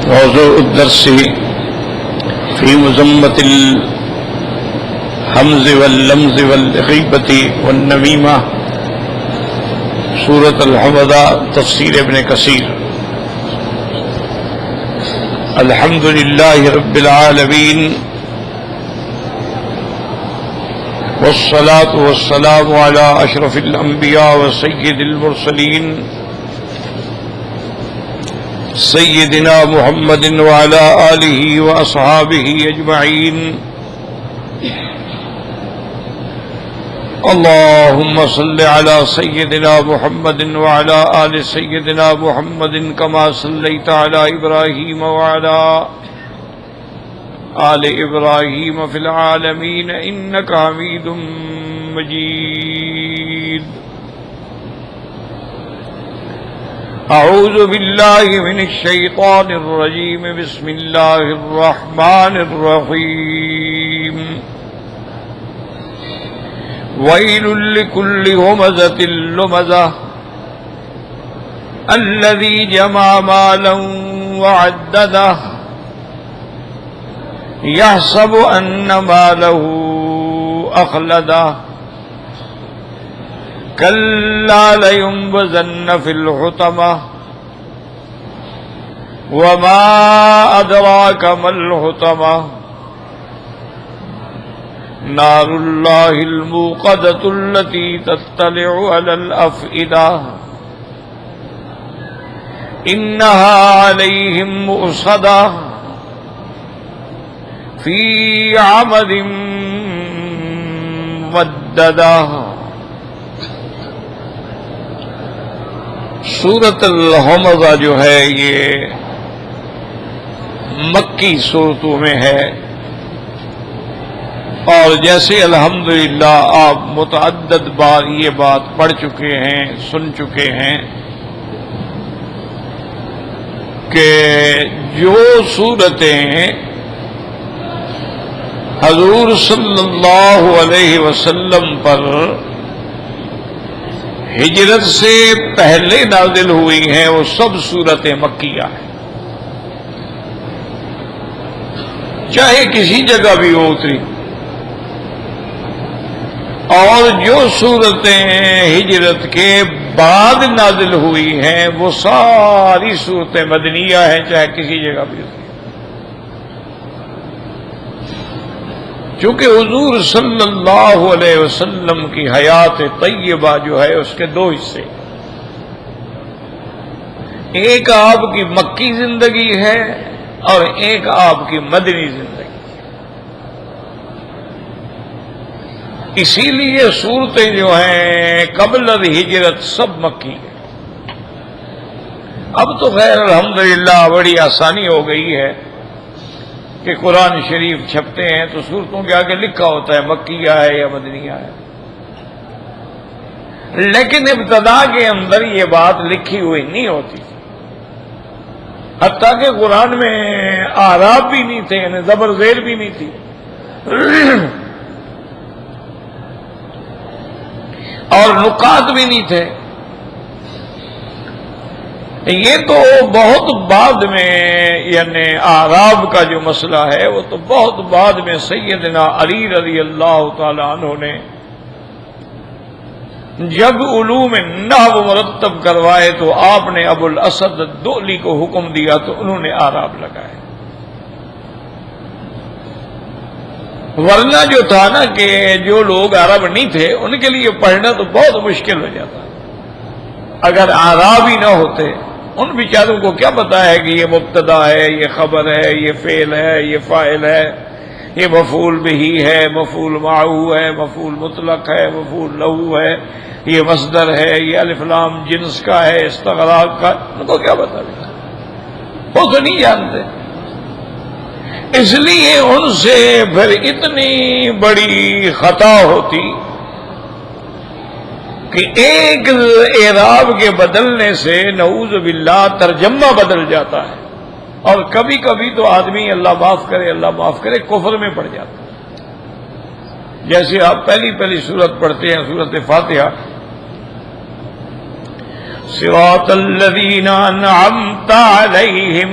موضوع الدرس في مذمة الهمز واللمز والغيبة والنميمة سورة الحمزة تفسير ابن كثير. الحمد لله رب العالمين والصلاة والسلام على أشرف الأنبياء وسيد المرسلين سيدنا محمد وعلى آله وأصحابه أجمعين. اللهم صل على سيدنا محمد وعلى آل سيدنا محمد كما صليت على إبراهيم وعلى آل إبراهيم في العالمين إنك حميد مجيد. أعوذ بالله من الشيطان الرجيم. بسم الله الرحمن الرحيم. ويل لكل همزة لمزة الذي جمع مالا وعدده يحسب أن ماله أخلده كلا لينبذن في الحطمة وما أدراك ما الحطمة نار الله الموقدة التي تطلع على الأفئدة إنها عليهم مؤصدة في عمد ممددة. سورۃ الحمزہ جو ہے یہ مکی صورتوں میں ہے، اور جیسے الحمدللہ آپ متعدد بار یہ بات پڑھ چکے ہیں، سن چکے ہیں کہ جو صورتیں حضور صلی اللہ علیہ وسلم پر ہجرت سے پہلے نازل ہوئی ہیں وہ سب صورتیں مکیہ ہیں، چاہے کسی جگہ بھی ہو اتری. اور جو صورتیں ہجرت کے بعد نازل ہوئی ہیں وہ ساری صورتیں مدنیہ ہیں، چاہے کسی جگہ بھی اتری. چونکہ حضور صلی اللہ علیہ وسلم کی حیات طیبہ جو ہے اس کے دو حصے، ایک آپ کی مکی زندگی ہے اور ایک آپ کی مدنی زندگی. اسی لیے صورتیں جو ہیں قبل الہجرت سب مکی ہیں. اب تو خیر الحمدللہ بڑی آسانی ہو گئی ہے کہ قرآن شریف چھپتے ہیں تو صورتوں کے آگے لکھا ہوتا ہے مکیہ ہے یا مدنیہ ہے، لیکن ابتدا کے اندر یہ بات لکھی ہوئی نہیں ہوتی. حتیٰ کہ قرآن میں اعراب بھی نہیں تھے، یعنی زبر زیر بھی نہیں تھی، اور نقاط بھی نہیں تھے. یہ تو بہت بعد میں، یعنی اعراب کا جو مسئلہ ہے وہ تو بہت بعد میں سیدنا علی رضی اللہ تعالی عنہ نے جب علوم نحو مرتب کروائے تو آپ نے ابو الاسد الدؤلی کو حکم دیا تو انہوں نے اعراب لگائے. ورنہ جو تھا نا کہ جو لوگ عرب نہیں تھے ان کے لیے پڑھنا تو بہت مشکل ہو جاتا. اگر اعراب ہی نہ ہوتے ان بیچاروں کو کیا پتا ہے کہ یہ مبتدا ہے، یہ خبر ہے، یہ فعل ہے، یہ فاعل ہے، یہ مفعول بہی ہے، مفعول معہو ہے، مفعول مطلق ہے، مفعول لہو ہے، یہ مصدر ہے، یہ الف لام جنس کا ہے، استغراق کا. ان کو کیا پتا؟ وہ تو نہیں جانتے. اس لیے ان سے پھر اتنی بڑی خطا ہوتی کہ ایک اعراب کے بدلنے سے نعوذ باللہ ترجمہ بدل جاتا ہے، اور کبھی کبھی تو آدمی اللہ معاف کرے کفر میں پڑ جاتا ہے. جیسے آپ پہلی سورت پڑھتے ہیں سورت فاتحہ، صراط الذین انعمت علیہم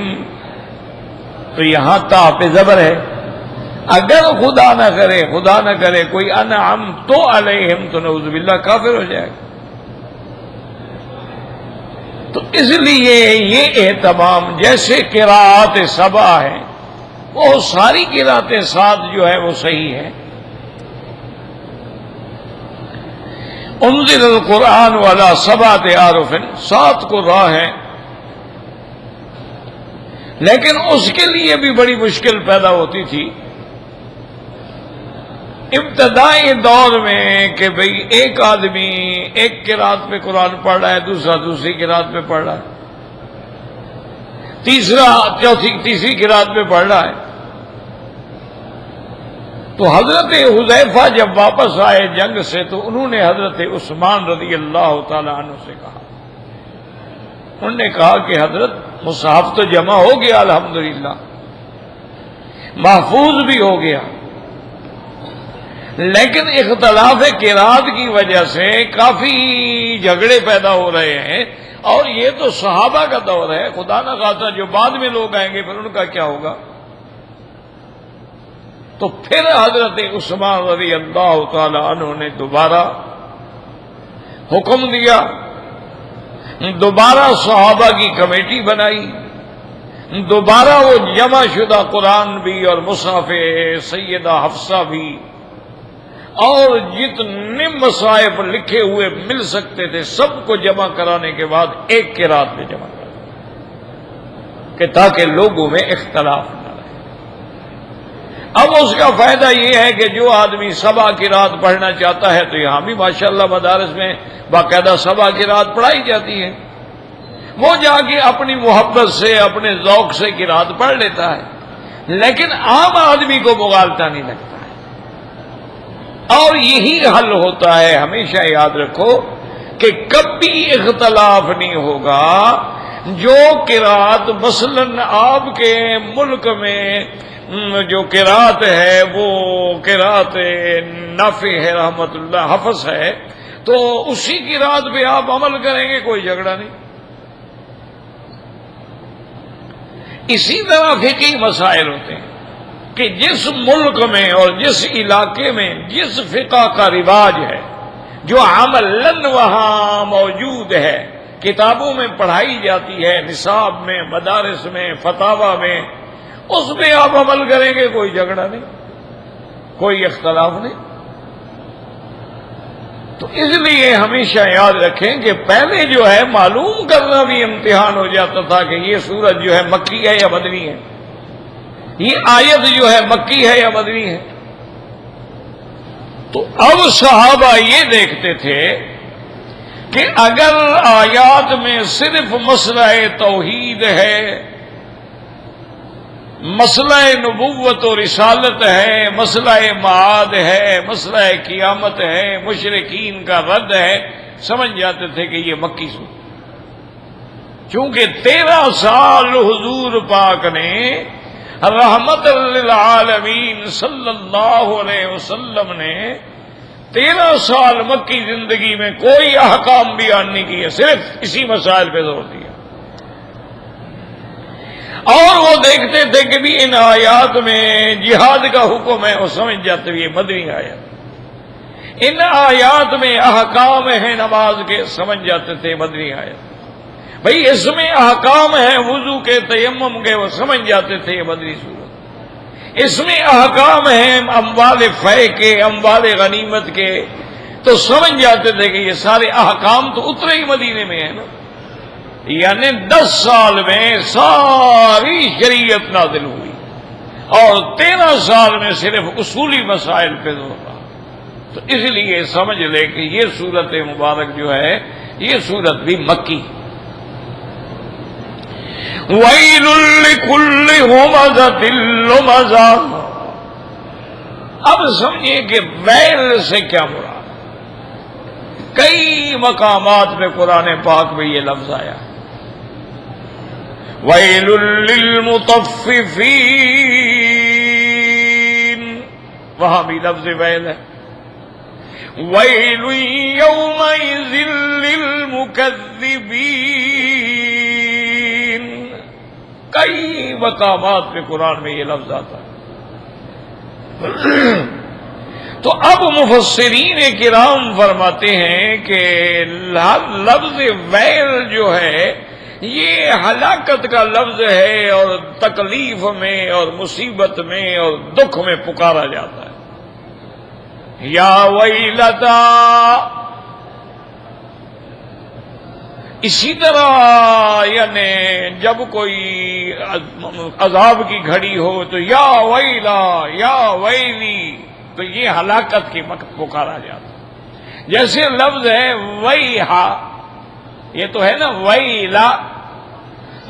تو یہاں تا پہ زبر ہے. اگر خدا نہ کرے کوئی انعمت علیہم تو نعوذ باللہ کافر ہو جائے گا. تو اس لیے یہ اہتمام جیسے قراءت سبع ہے وہ ساری قراءتیں 7 جو ہے وہ صحیح ہے. انزل القرآن والا 7 احرف 7 قراء ہیں، لیکن اس کے لیے بھی بڑی مشکل پیدا ہوتی تھی ابتدائی دور میں کہ بھئی ایک آدمی ایک قرات پہ قرآن پڑھ رہا ہے، دوسرا دوسری قرات پہ پڑھ رہا ہے، تیسرا تیسری قرات پہ پڑھ رہا ہے. تو حضرت حذیفہ جب واپس آئے جنگ سے تو انہوں نے حضرت عثمان رضی اللہ تعالی عنہ سے کہا، انہوں نے کہا کہ حضرت مصحف تو جمع ہو گیا الحمدللہ، محفوظ بھی ہو گیا، لیکن اختلاف قرات کی وجہ سے کافی جھگڑے پیدا ہو رہے ہیں، اور یہ تو صحابہ کا دور ہے، خدا نہ خواستہ جو بعد میں لوگ آئیں گے پھر ان کا کیا ہوگا. تو پھر حضرت عثمان رضی اللہ تعالی عنہ نے دوبارہ حکم دیا، دوبارہ صحابہ کی کمیٹی بنائی، دوبارہ وہ جمع شدہ قرآن بھی اور مصحف سیدہ حفصہ بھی اور جتنے مصائب لکھے ہوئے مل سکتے تھے سب کو جمع کرانے کے بعد ایک قرات میں جمع کر دیا کہ تاکہ لوگوں میں اختلاف نہ رہے. اب اس کا فائدہ یہ ہے کہ جو آدمی 7 قرات پڑھنا چاہتا ہے تو یہاں بھی ماشاءاللہ مدارس میں باقاعدہ 7 قرات پڑھائی جاتی ہے، وہ جا کے اپنی محبت سے اپنے ذوق سے قرات پڑھ لیتا ہے، لیکن عام آدمی کو مغالطہ نہیں لگتا. اور یہی حل ہوتا ہے، ہمیشہ یاد رکھو کہ کبھی اختلاف نہیں ہوگا. جو قرات مثلا آپ کے ملک میں جو قرات ہے وہ قرات نافع ہے رحمت اللہ حفظ ہے، تو اسی قرات پہ آپ عمل کریں گے، کوئی جھگڑا نہیں. اسی طرح فقہی مسائل ہوتے ہیں کہ جس ملک میں اور جس علاقے میں جس فقہ کا رواج ہے، جو عملاً وہاں موجود ہے، کتابوں میں پڑھائی جاتی ہے، نصاب میں، مدارس میں، فتاوی میں، اس پہ آپ عمل کریں گے، کوئی جھگڑا نہیں، کوئی اختلاف نہیں. تو اس لیے ہمیشہ یاد رکھیں کہ پہلے جو ہے معلوم کرنا بھی امتحان ہو جاتا تھا کہ یہ سورت جو ہے مکی ہے یا مدنی ہے، یہ آیت جو ہے مکی ہے یا مدنی ہے. تو اب صحابہ یہ دیکھتے تھے کہ اگر آیات میں صرف مسئلہ توحید ہے، مسئلہ نبوت و رسالت ہے، مسئلہ معاد ہے، مسئلہ قیامت ہے، مشرکین کا رد ہے، سمجھ جاتے تھے کہ یہ مکی سورت. چونکہ 13 سال حضور پاک نے رحمت للعالمین صلی اللہ علیہ وسلم نے 13 سال مکی زندگی میں کوئی احکام بیان نہیں کیے، صرف اسی مسائل پہ زور دیا. اور وہ دیکھتے تھے کہ بھی ان آیات میں جہاد کا حکم ہے، وہ سمجھ جاتے یہ مدنی آیات. ان آیات میں احکام ہیں نماز کے، سمجھ جاتے تھے مدنی آیات. بھئی اس میں احکام ہیں وضو کے، تیمم کے، وہ سمجھ جاتے تھے یہ مدنی صورت. اس میں احکام ہیں اموال فے کے، اموال غنیمت کے، تو سمجھ جاتے تھے کہ یہ سارے احکام تو اترے ہی مدینے میں ہیں نا. یعنی 10 سال میں ساری شریعت نازل ہوئی اور 13 سال میں صرف اصولی مسائل پہ زور رہا. تو اس لیے سمجھ لے کہ یہ سورت مبارک جو ہے یہ سورت بھی مکی. وَيْلٌ لِكُلِّ هُمَزَةٍ لُمَزَةٍ. اب سمجھیے کہ ویل سے کیا مراد. کئی مقامات میں قرآن پاک میں یہ لفظ آیا. وَيْلٌ لِّلْمُطَفِّفِينَ، وہاں بھی لفظ ویل ہے. وَيْلٌ يَوْمَئِذٍ لِّلْمُكَذِّبِينَ. کئی مقامات پہ قرآن میں یہ لفظ آتا ہے۔ تو اب مفسرین کرام فرماتے ہیں کہ لفظ ویل جو ہے یہ ہلاکت کا لفظ ہے، اور تکلیف میں اور مصیبت میں اور دکھ میں پکارا جاتا ہے۔ یا ویلتا، اسی طرح یعنی جب کوئی عذاب کی گھڑی ہو تو یا ویلا یا ویلی، تو یہ ہلاکت کی پکارا جاتا ہے۔ جیسے لفظ ہے ویہا، یہ تو ہے نا ویلا،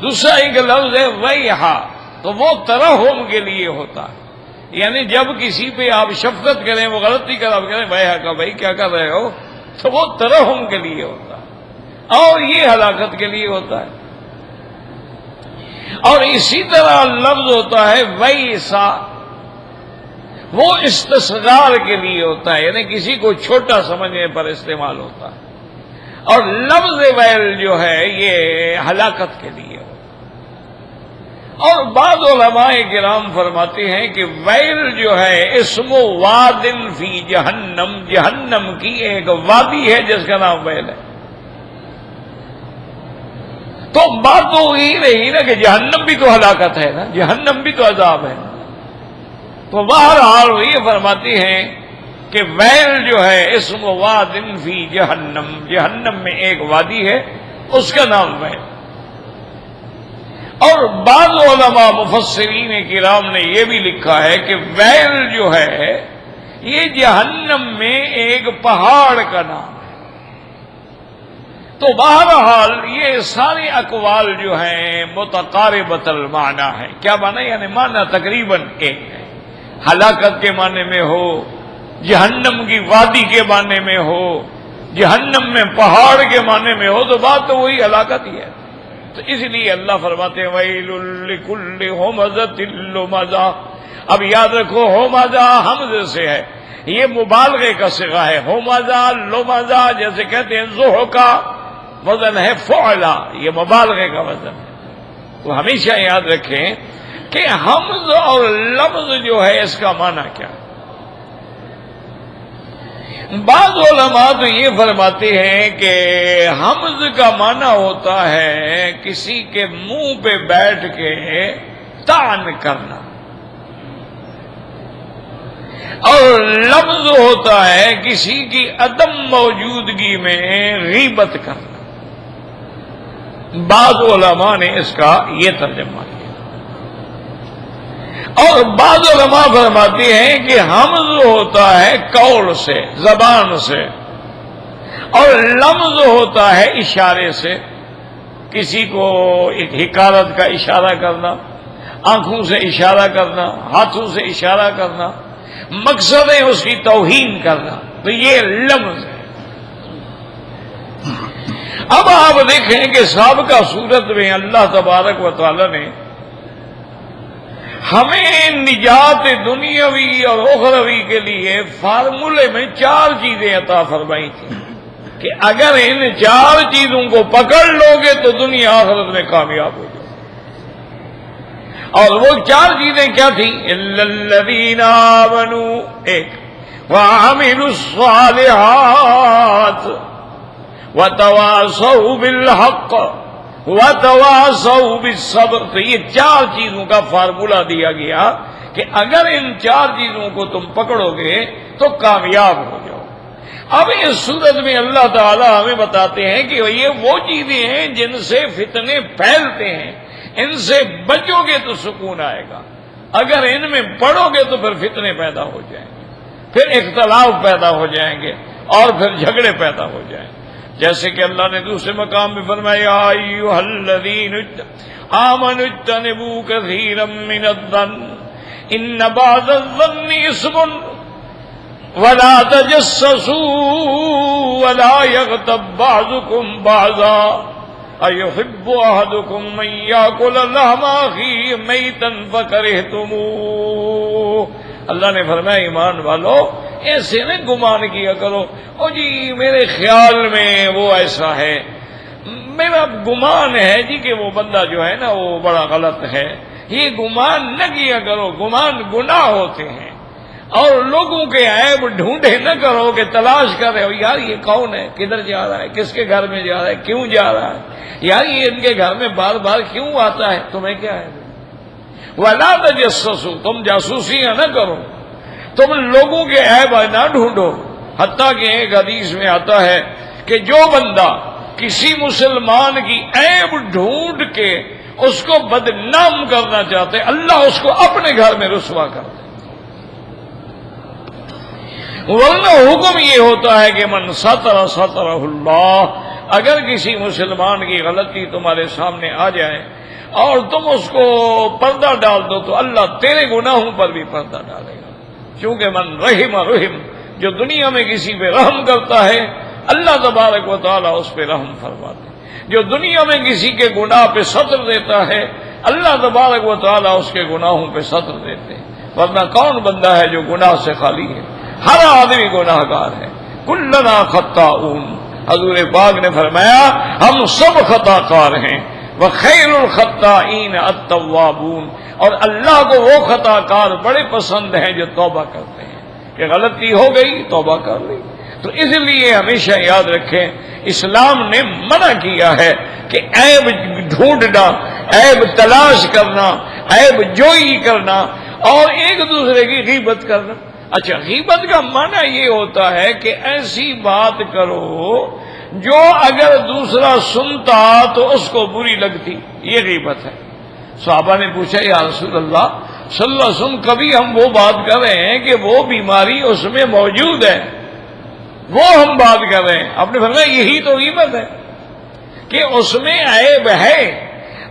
دوسرا ایک لفظ ہے ویہا، تو وہ ترحم کے لیے ہوتا ہے، یعنی جب کسی پہ آپ شفقت کریں، وہ غلطی کر آپ کہیں ویہا کا بھائی کیا کر رہے ہو، تو وہ ترحم کے لیے ہوتا ہے، اور یہ ہلاکت کے لیے ہوتا ہے۔ اور اسی طرح لفظ ہوتا ہے ویسا، وہ استصغار کے لیے ہوتا ہے، یعنی کسی کو چھوٹا سمجھنے پر استعمال ہوتا ہے، اور لفظ ویل جو ہے یہ ہلاکت کے لیے ہوتا ہے۔ اور بعض علماء کرام فرماتے ہیں کہ ویل جو ہے اسم واد فی جہنم، جہنم کی ایک وادی ہے جس کا نام ویل ہے۔ تو بات تو وہی رہی نا کہ جہنم بھی تو ہلاکت ہے نا، جہنم بھی تو عذاب ہے۔ تو بہرحال وہ یہ فرماتی ہیں کہ ویل جو ہے اسم واد فی جہنم، جہنم میں ایک وادی ہے اس کا نام ویل۔ اور بعض علماء مفسرین کرام نے یہ بھی لکھا ہے کہ ویل جو ہے یہ جہنم میں ایک پہاڑ کا نام ہے۔ تو بہرحال یہ سارے اقوال جو ہیں متقاربۃ المعنی ہیں۔ کیا معنی؟ یعنی معنی تقریباً ایک ہے، ہلاکت کے معنی میں ہو، جہنم کی وادی کے معنی میں ہو، جہنم میں پہاڑ کے معنی میں ہو، تو بات تو وہی ہلاکت ہی ہے۔ تو اس لیے اللہ فرماتے ہیں ویل لکل ہمزۃ لمزہ۔ اب یاد رکھو ہمزہ حمز سے ہے، یہ مبالغے کا صیغہ ہے۔ ہمزہ لمزہ جیسے کہتے ہیں زوہ کا وزن ہے فعلا، یہ مبالغے کا وزن ہے۔ تو ہمیشہ یاد رکھیں کہ حمز اور لفظ جو ہے اس کا معنی کیا ہے۔ بعض علماء تو یہ فرماتے ہیں کہ حمز کا معنی ہوتا ہے کسی کے منہ پہ بیٹھ کے طعن کرنا، اور لفظ ہوتا ہے کسی کی عدم موجودگی میں غیبت کرنا۔ بعض علماء نے اس کا یہ ترجمہ کیا، اور بعض علماء فرماتے ہیں کہ حمز ہوتا ہے قول سے، زبان سے، اور لمز ہوتا ہے اشارے سے، کسی کو ایک حکارت کا اشارہ کرنا، آنکھوں سے اشارہ کرنا، ہاتھوں سے اشارہ کرنا، مقصد ہے اس کی توہین کرنا، تو یہ لمز ہے۔ اب آپ دیکھیں کہ سابقہ صورت میں اللہ تبارک و تعالی نے ہمیں نجات دنیاوی اور اخروی کے لیے فارمولے میں 4 چیزیں عطا فرمائی تھی کہ اگر ان 4 چیزوں کو پکڑ لو گے تو دنیا آخرت میں کامیاب ہو جائے۔ اور وہ 4 چیزیں کیا تھیں؟ الا الذین آمنوا، ایک، وعملوا الصالحات وتواصوا بالحق وتواصوا بالصبر۔ تو یہ 4 چیزوں کا فارمولہ دیا گیا کہ اگر ان 4 چیزوں کو تم پکڑو گے تو کامیاب ہو جاؤ۔ اب اس صورت میں اللہ تعالی ہمیں بتاتے ہیں کہ یہ وہ چیزیں ہیں جن سے فتنے پھیلتے ہیں، ان سے بچو گے تو سکون آئے گا، اگر ان میں پڑو گے تو پھر فتنے پیدا ہو جائیں گے، پھر اختلاف پیدا ہو جائیں گے، اور پھر جھگڑے پیدا ہو جائیں گے۔ جیسے کہ اللہ نے دوسرے مقام میں فرمایا ایھا الذین آمنوا اجتنبوا کثیرا من الظن ان بعض الظن اثم ولا تجسسوا ولا یغتب بعضکم بعضا ایحب احدکم ان یاکل لحم اخیہ میتا فکرہتموہ۔ اللہ نے فرمایا ایمان والو ایسے نہ گمان کیا کرو، او جی میرے خیال میں وہ ایسا ہے، میرا گمان ہے جی کہ وہ بندہ جو ہے نا وہ بڑا غلط ہے، یہ گمان نہ کیا کرو، گمان گناہ ہوتے ہیں، اور لوگوں کے عیب ڈھونڈے نہ کرو کہ تلاش کر رہے ہو یار یہ کون ہے، کدھر جا رہا ہے، کس کے گھر میں جا رہا ہے، کیوں جا رہا ہے، یار یہ ان کے گھر میں بار بار کیوں آتا ہے، تمہیں کیا ہے؟ وَلَا تَجَسَّسُوا، تم جاسوسیاں نہ کرو، تم لوگوں کے عیب نہ ڈھونڈو۔ حتیٰ کہ ایک حدیث میں آتا ہے کہ جو بندہ کسی مسلمان کی عیب ڈھونڈ کے اس کو بدنام کرنا چاہتے اللہ اس کو اپنے گھر میں رسوا کر دے، ورنہ حکم یہ ہوتا ہے کہ من ستر سترہ اللہ، اگر کسی مسلمان کی غلطی تمہارے سامنے آ جائے اور تم اس کو پردہ ڈال دو تو اللہ تیرے گناہوں پر بھی پردہ ڈالے گا، کیونکہ من رحم رحم، جو دنیا میں کسی پہ رحم کرتا ہے اللہ تبارک و تعالیٰ اس پہ رحم فرماتے، جو دنیا میں کسی کے گناہ پہ ستر دیتا ہے اللہ تبارک و تعالیٰ اس کے گناہوں پہ ستر دیتے ہیں، ورنہ کون بندہ ہے جو گناہ سے خالی ہے؟ ہر آدمی گناہ گار ہے، کلنا خطاؤن، حضور پاک نے فرمایا ہم سب خطا کار ہیں، وخیر الخطائین التوابون، اور اللہ کو وہ خطا کار بڑے پسند ہیں جو توبہ کرتے ہیں، کہ غلطی ہو گئی توبہ کر لی۔ تو اس لیے ہمیشہ یاد رکھیں اسلام نے منع کیا ہے کہ عیب ڈھونڈنا، عیب تلاش کرنا، عیب جوئی کرنا اور ایک دوسرے کی غیبت کرنا۔ اچھا، غیبت کا معنی یہ ہوتا ہے کہ ایسی بات کرو جو اگر دوسرا سنتا تو اس کو بری لگتی، یہ غیبت ہے۔ صحابہ نے پوچھا یا رسول اللہ صلی اللہ علیہ وسلم، کبھی ہم وہ بات کر رہے ہیں کہ وہ بیماری اس میں موجود ہے، وہ ہم بات کر رہے ہیں، آپ نے فرمایا یہی تو غیبت ہے کہ اس میں عیب ہے،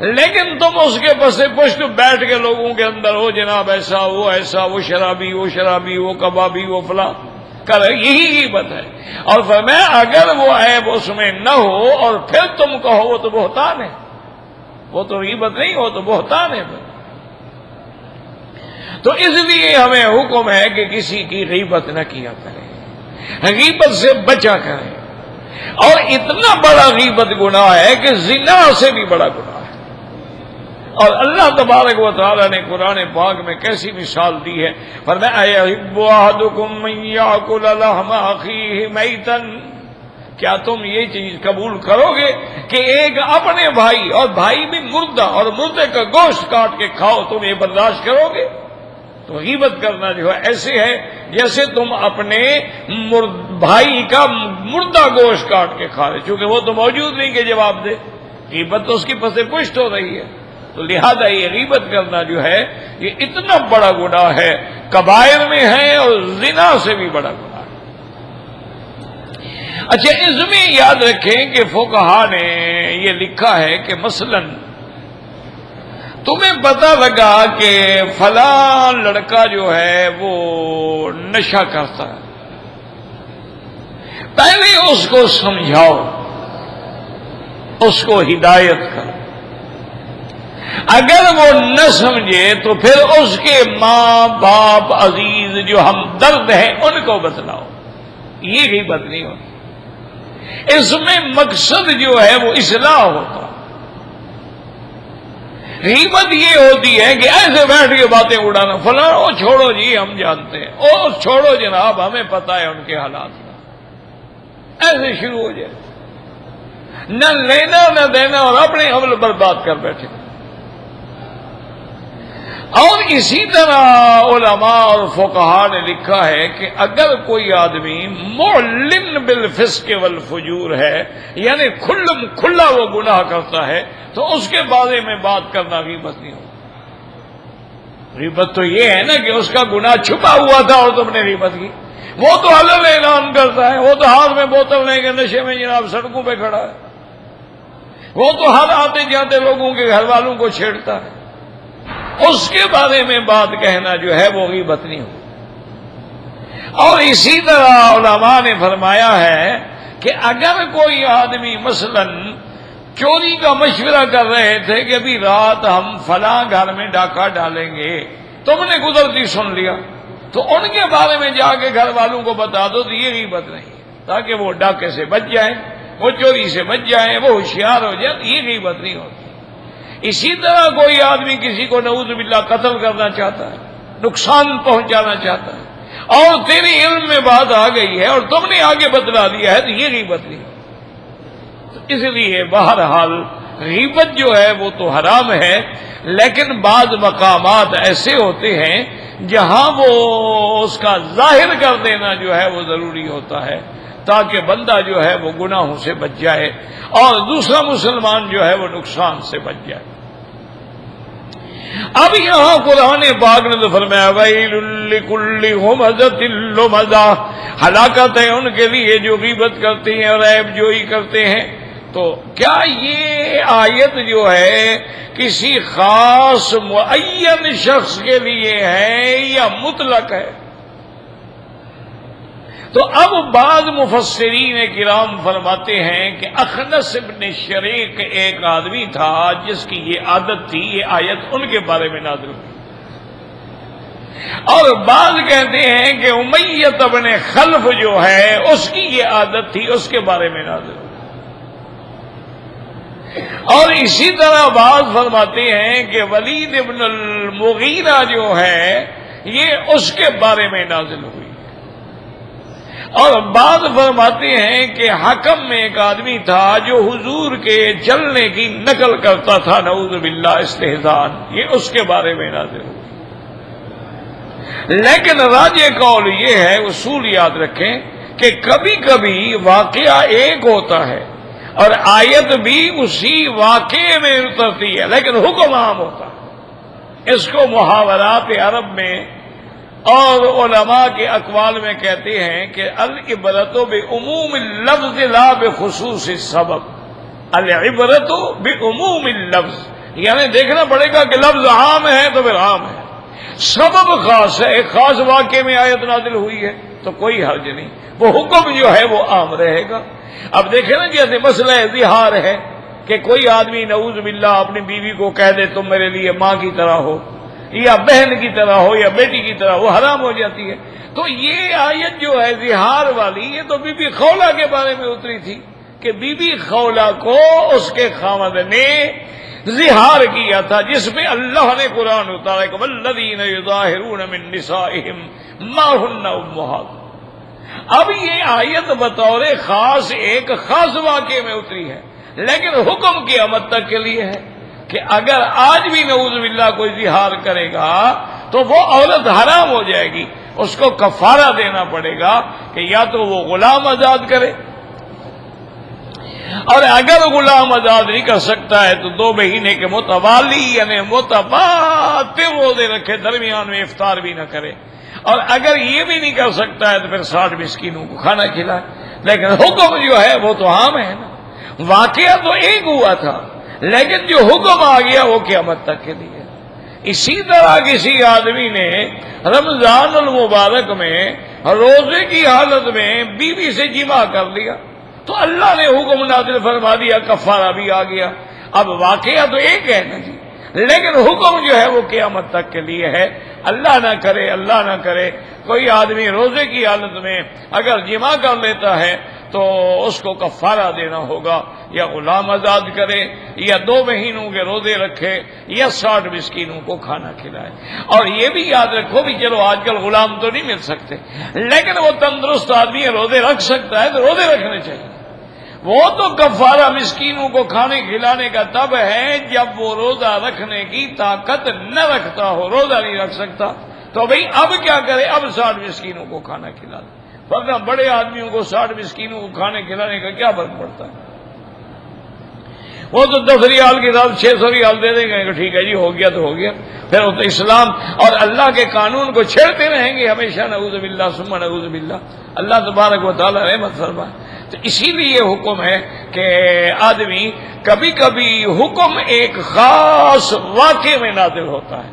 لیکن تم اس کے پس پشت بیٹھ کے لوگوں کے اندر ہو جناب ایسا وہ شرابی وہ کبابی وہ فلاں کر، یہی غیبت ہے۔ اور فرمایا اگر وہ عیب اس میں نہ ہو اور پھر تم کہو وہ تو بہتان ہے، وہ تو غیبت نہیں، وہ تو بہتان ہے۔ تو اس لیے ہمیں حکم ہے کہ کسی کی غیبت نہ کیا کریں، غیبت سے بچا کریں، اور اتنا بڑا غیبت گناہ ہے کہ زنا سے بھی بڑا گناہ ہے۔ اور اللہ تبارک و تعالی نے قرآن پاک میں کیسی مثال دی ہے، فرمایا ایحب احدکم ان یاکل لحم اخیہ میتا، کیا تم یہ چیز قبول کرو گے کہ ایک اپنے بھائی، اور بھائی بھی مردہ، اور مردے کا گوشت کاٹ کے کھاؤ، تم یہ برداشت کرو گے؟ تو غیبت کرنا جو ہے ایسے ہے جیسے تم اپنے بھائی کا مردہ گوشت کاٹ کے کھا رہے، چونکہ وہ تو موجود نہیں کہ جواب دے، غیبت تو اس کی پس پشت ہو رہی ہے۔ تو لہذا یہ غیبت کرنا جو ہے یہ اتنا بڑا گناہ ہے، کبائر میں ہے اور زنا سے بھی بڑا گناہ ہے۔ اچھا، اس میں یاد رکھیں کہ فقہا نے یہ لکھا ہے کہ مثلاً تمہیں پتہ لگا کہ فلاں لڑکا جو ہے وہ نشہ کرتا ہے، پہلے اس کو سمجھاؤ، اس کو ہدایت کرو، اگر وہ نہ سمجھے تو پھر اس کے ماں باپ عزیز جو ہمدرد ہیں ان کو بتلاؤ، یہ غیبت نہیں ہوتی، اس میں مقصد جو ہے وہ اصلاح ہوتا۔ غیبت یہ ہوتی ہے کہ ایسے بیٹھ کے باتیں اڑانا، فلاں او چھوڑو جی ہم جانتے ہیں، او چھوڑو جناب ہمیں پتہ ہے ان کے حالات کا، ایسے شروع ہو جائے، نہ لینا نہ دینا اور اپنے عمل برباد کر بیٹھے۔ اور اسی طرح علماء اور فقہا نے لکھا ہے کہ اگر کوئی آدمی معلن بالفسق والفجور ہے، یعنی کھلا وہ گناہ کرتا ہے، تو اس کے بارے میں بات کرنا غیبت نہیں ہوگی۔ غیبت تو یہ ہے نا کہ اس کا گناہ چھپا ہوا تھا اور تم نے غیبت کی، وہ تو علن اعلان کرتا ہے، وہ تو ہاتھ میں بوتل لے کے نشے میں جناب سڑکوں پہ کھڑا ہے، وہ تو ہر آتے جاتے لوگوں کے گھر والوں کو چھیڑتا ہے، اس کے بارے میں بات کہنا جو ہے وہ غیبت نہیں ہوگی۔ اور اسی طرح علماء نے فرمایا ہے کہ اگر کوئی آدمی مثلاً چوری کا مشورہ کر رہے تھے کہ ابھی رات ہم فلاں گھر میں ڈاکہ ڈالیں گے، تم نے گزرتی سن لیا، تو ان کے بارے میں جا کے گھر والوں کو بتا دو، تو یہ غیبت نہیں ہے، تاکہ وہ ڈاکے سے بچ جائیں وہ چوری سے بچ جائیں، وہ ہوشیار ہو جائیں، یہ غیبت نہیں ہوتی۔ اسی طرح کوئی آدمی کسی کو نعوذ باللہ قتل کرنا چاہتا ہے، نقصان پہنچانا چاہتا ہے، اور تیرے علم میں بات آ گئی ہے اور تم نے آگے بتلا دیا ہے، تو یہ غیبت نہیں۔ تو اس لیے بہرحال غیبت جو ہے وہ تو حرام ہے، لیکن بعض مقامات ایسے ہوتے ہیں جہاں وہ اس کا ظاہر کر دینا جو ہے وہ ضروری ہوتا ہے، تاکہ بندہ جو ہے وہ گناہوں سے بچ جائے اور دوسرا مسلمان جو ہے وہ نقصان سے بچ جائے۔ اب یہاں قرآن پاک نے تو فرمایا ویل لکل ہمزۃ لمزہ، ہلاکت ہے ان کے لیے جو غیبت کرتے ہیں اور عیب جوئی کرتے ہیں۔ تو کیا یہ آیت جو ہے کسی خاص معین شخص کے لیے ہے یا مطلق ہے؟ تو اب بعض مفسرین کرام فرماتے ہیں کہ اخنس ابن شریک ایک آدمی تھا جس کی یہ عادت تھی، یہ آیت ان کے بارے میں نازل ہوئی، اور بعض کہتے ہیں کہ امیہ ابن خلف جو ہے اس کی یہ عادت تھی، اس کے بارے میں نازل ہوئی، اور اسی طرح بعض فرماتے ہیں کہ ولید ابن المغیرہ جو ہے یہ اس کے بارے میں نازل ہوئی، اور بعض فرماتے ہیں کہ حکم میں ایک آدمی تھا جو حضور کے چلنے کی نقل کرتا تھا، نعوذ باللہ استہزاء، یہ اس کے بارے میں نازل ہوئی۔ لیکن راجح قول یہ ہے، اصول یاد رکھیں کہ کبھی کبھی واقعہ ایک ہوتا ہے اور آیت بھی اسی واقعے میں اترتی ہے، لیکن حکم عام ہوتا ہے۔ اس کو محاورات عرب میں اور علماء کے اقوال میں کہتے ہیں کہ العبرت بعموم اللفظ لا بخصوص السبب، العبرت بعموم اللفظ، یعنی دیکھنا پڑے گا کہ لفظ عام ہے تو پھر عام ہے، سبب خاص ہے، ایک خاص واقعے میں آیت نازل ہوئی ہے تو کوئی حرج نہیں، وہ حکم جو ہے وہ عام رہے گا۔ اب دیکھیں نا، جیسے مسئلہ اظہار ہے کہ کوئی آدمی نعوذ باللہ اپنی بیوی کو کہہ دے تم میرے لیے ماں کی طرح ہو یا بہن کی طرح ہو یا بیٹی کی طرح، وہ حرام ہو جاتی ہے۔ تو یہ آیت جو ہے اظہار والی، یہ تو بی بی خولہ کے بارے میں اتری تھی کہ بی بی خولہ کو اس کے خاوند نے ظہار کیا تھا، جس میں اللہ نے قرآن اتارا کہ والذین یظاہرون من نسائہم ما ہن امہاتہم۔ اب یہ آیت بطور خاص ایک خاص واقعے میں اتری ہے، لیکن حکم قیامت تک کے لیے ہے کہ اگر آج بھی نعوذ باللہ کوئی ظہار کرے گا تو وہ عورت حرام ہو جائے گی، اس کو کفارہ دینا پڑے گا کہ یا تو وہ غلام آزاد کرے، اور اگر غلام آزاد نہیں کر سکتا ہے تو 2 مہینے کے متوالی یعنی متبادل روزے رکھے، درمیان میں افطار بھی نہ کرے، اور اگر یہ بھی نہیں کر سکتا ہے تو پھر 60 مسکینوں کو کھانا کھلائے۔ لیکن حکم جو ہے وہ تو عام ہے نا، واقعہ تو ایک ہوا تھا لیکن جو حکم آ گیا وہ قیامت تک کے لیے۔ اسی طرح کسی آدمی نے رمضان المبارک میں روزے کی حالت میں بیوی سے جمع کر لیا تو اللہ نے حکم نازل فرما دیا، کفارہ بھی آ گیا۔ اب واقعہ تو ایک ہے نا جی، لیکن حکم جو ہے وہ قیامت تک کے لیے ہے۔ اللہ نہ کرے، اللہ نہ کرے کوئی آدمی روزے کی حالت میں اگر جمع کر لیتا ہے تو اس کو کفارہ دینا ہوگا، یا غلام آزاد کرے یا 2 مہینوں کے روزے رکھے یا 60 مسکینوں کو کھانا کھلائے۔ اور یہ بھی یاد رکھو بھی چلو آج کل غلام تو نہیں مل سکتے، لیکن وہ تندرست آدمی روزے رکھ سکتا ہے تو روزے رکھنے چاہیے۔ وہ تو کفارہ مسکینوں کو کھانے کھلانے کا تب ہے جب وہ روزہ رکھنے کی طاقت نہ رکھتا ہو، روزہ نہیں رکھ سکتا تو بھئی اب کیا کرے، اب 60 مسکینوں کو کھانا کھلا دے، ورنہ بڑے آدمیوں کو 60 مسکینوں کو کھانے کھلانے کا کیا فرق پڑتا ہے؟ وہ تو 10 ریال کی ساتھ 600 ریال دے دیں گے کہ ٹھیک ہے جی ہو گیا تو ہو گیا، پھر وہ تو اسلام اور اللہ کے قانون کو چھیڑتے رہیں گے ہمیشہ، نعوذ باللہ ثم نعوذ باللہ۔ اللہ تبارک و تعالی رحمت فرمائے۔ تو اسی لیے حکم ہے کہ آدمی کبھی کبھی حکم ایک خاص واقعے میں نازل ہوتا ہے،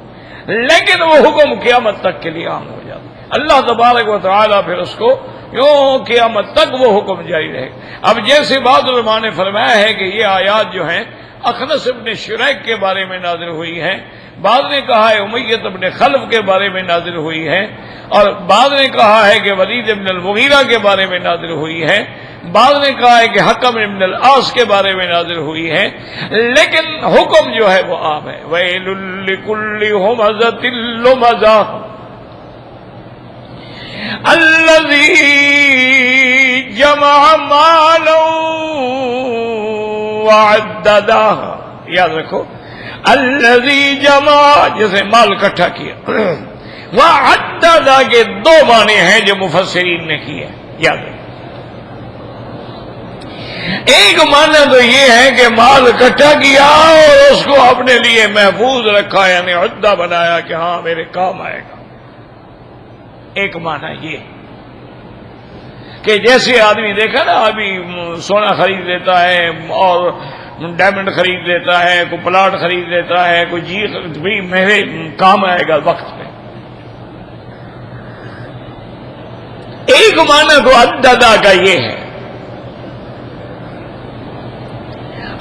لیکن وہ حکم قیامت تک کے لیے عام ہو جاتا ہے۔ اللہ تبارک و تعالی پھر اس کو یوں قیامت تک وہ حکم جاری رہے۔ اب جیسے بعض علماء نے فرمایا ہے کہ یہ آیات جو ہیں اخنس ابن شریک کے بارے میں نازل ہوئی ہیں، بعض نے کہا ہے امیہ ابن خلف کے بارے میں نازل ہوئی ہے، اور بعض نے کہا ہے کہ ولید ابن المغیرہ کے بارے میں نازل ہوئی ہے۔ بعض نے کہا ہے کہ حکم ابن العاص کے بارے میں نازل ہوئی ہے، لیکن حکم جو ہے وہ عام ہے۔ وَيْلٌ لِّكُلِّ هُمَزَةٍ لُّمَزَةٍ الَّذِي جَمَعَ مَالًا وَعَدَّدَهُ۔ یاد رکھو، الَّذِي جَمَعَ جسے مال اکٹھا کیا، وَعَدَّدَ کے دو معنی ہیں جو مفسرین نے کیے، یاد رکھو۔ ایک معنی تو یہ ہے کہ مال اکٹھا کیا اور اس کو اپنے لیے محفوظ رکھا، یعنی عدہ بنایا کہ ہاں میرے کام آئے گا۔ ایک معنی یہ کہ جیسے آدمی دیکھا نا، ابھی سونا خرید لیتا ہے اور ڈائمنڈ خرید لیتا ہے، کوئی پلاٹ خرید لیتا ہے، کوئی بھی میرے کام آئے گا وقت پہ۔ ایک معنی تو عددہ کا یہ ہے،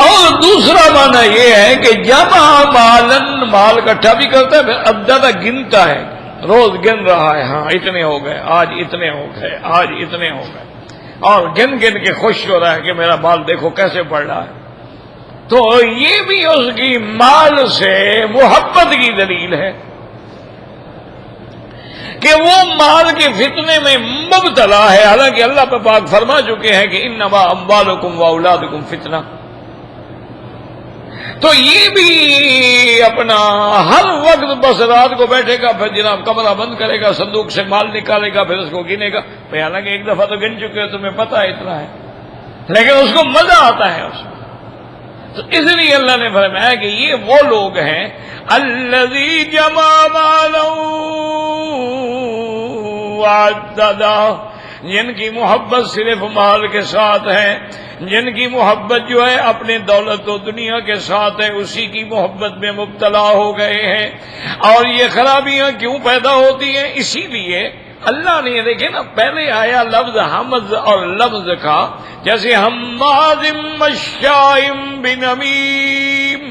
اور دوسرا معنی یہ ہے کہ جمع مالن، مال اکٹھا بھی کرتا ہے، پھر عددہ گنتا ہے، روز گن رہا ہے، ہاں اتنے ہو گئے، آج اتنے ہو گئے، آج اتنے ہو گئے، اور گن گن کے خوش ہو رہا ہے کہ میرا مال دیکھو کیسے بڑھ رہا ہے۔ تو یہ بھی اس کی مال سے محبت کی دلیل ہے کہ وہ مال کے فتنے میں مبتلا ہے، حالانکہ اللہ پاک فرما چکے ہیں کہ انما اموالکم واولادکم فتنہ۔ تو یہ بھی اپنا ہر وقت بس رات کو بیٹھے گا، پھر جناب کمرہ بند کرے گا، صندوق سے مال نکالے گا، پھر اس کو گنے گا۔ حالانکہ ایک دفعہ تو گن چکے ہو، تمہیں پتہ ہے اتنا ہے، لیکن اس کو مزہ آتا ہے اس میں۔ تو اس لیے اللہ نے فرمایا کہ یہ وہ لوگ ہیں الذی جمع مالا وعددہ، جن کی محبت صرف مال کے ساتھ ہے، جن کی محبت جو ہے اپنے دولت و دنیا کے ساتھ ہے، اسی کی محبت میں مبتلا ہو گئے ہیں۔ اور یہ خرابیاں کیوں پیدا ہوتی ہیں؟ اسی لیے اللہ نے یہ دیکھے نا، پہلے آیا لفظ حمز اور لفظ کا، جیسے حماز مشاء بنمیم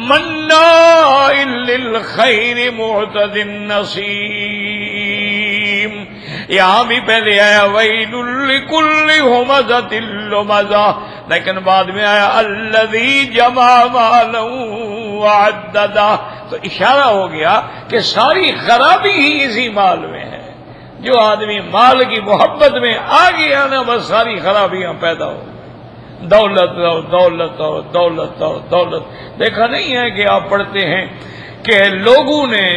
مناع للخیر معتد نصیم، یہاں بھی پہلے آیا ویل لکل ہمزۃ لمزہ، لیکن بعد میں آیا الذی جمع مالا وعددہ۔ تو اشارہ ہو گیا کہ ساری خرابی ہی اسی مال میں ہے۔ جو آدمی مال کی محبت میں آ گیا نا، بس ساری خرابیاں پیدا ہو، دولت اور دولت اور دولت اور دولت۔ دیکھا نہیں ہے کہ آپ پڑھتے ہیں کہ لوگوں نے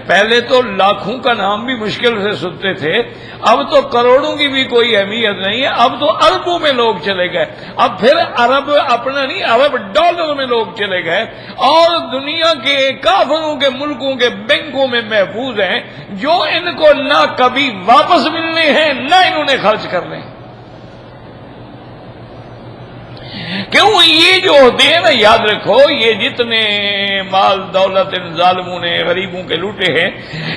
پہلے تو لاکھوں کا نام بھی مشکل سے سنتے تھے، اب تو کروڑوں کی بھی کوئی اہمیت نہیں ہے، اب تو اربوں میں لوگ چلے گئے، اب پھر ارب اپنا نہیں، ارب ڈالر میں لوگ چلے گئے، اور دنیا کے کافروں کے ملکوں کے بینکوں میں محفوظ ہیں، جو ان کو نہ کبھی واپس ملنے ہیں نہ انہوں نے خرچ کرنے ہیں۔ کیوں؟ یہ جو ہوتے ہیں نا، یاد رکھو، یہ جتنے مال دولت ان ظالموں نے غریبوں کے لوٹے ہیں،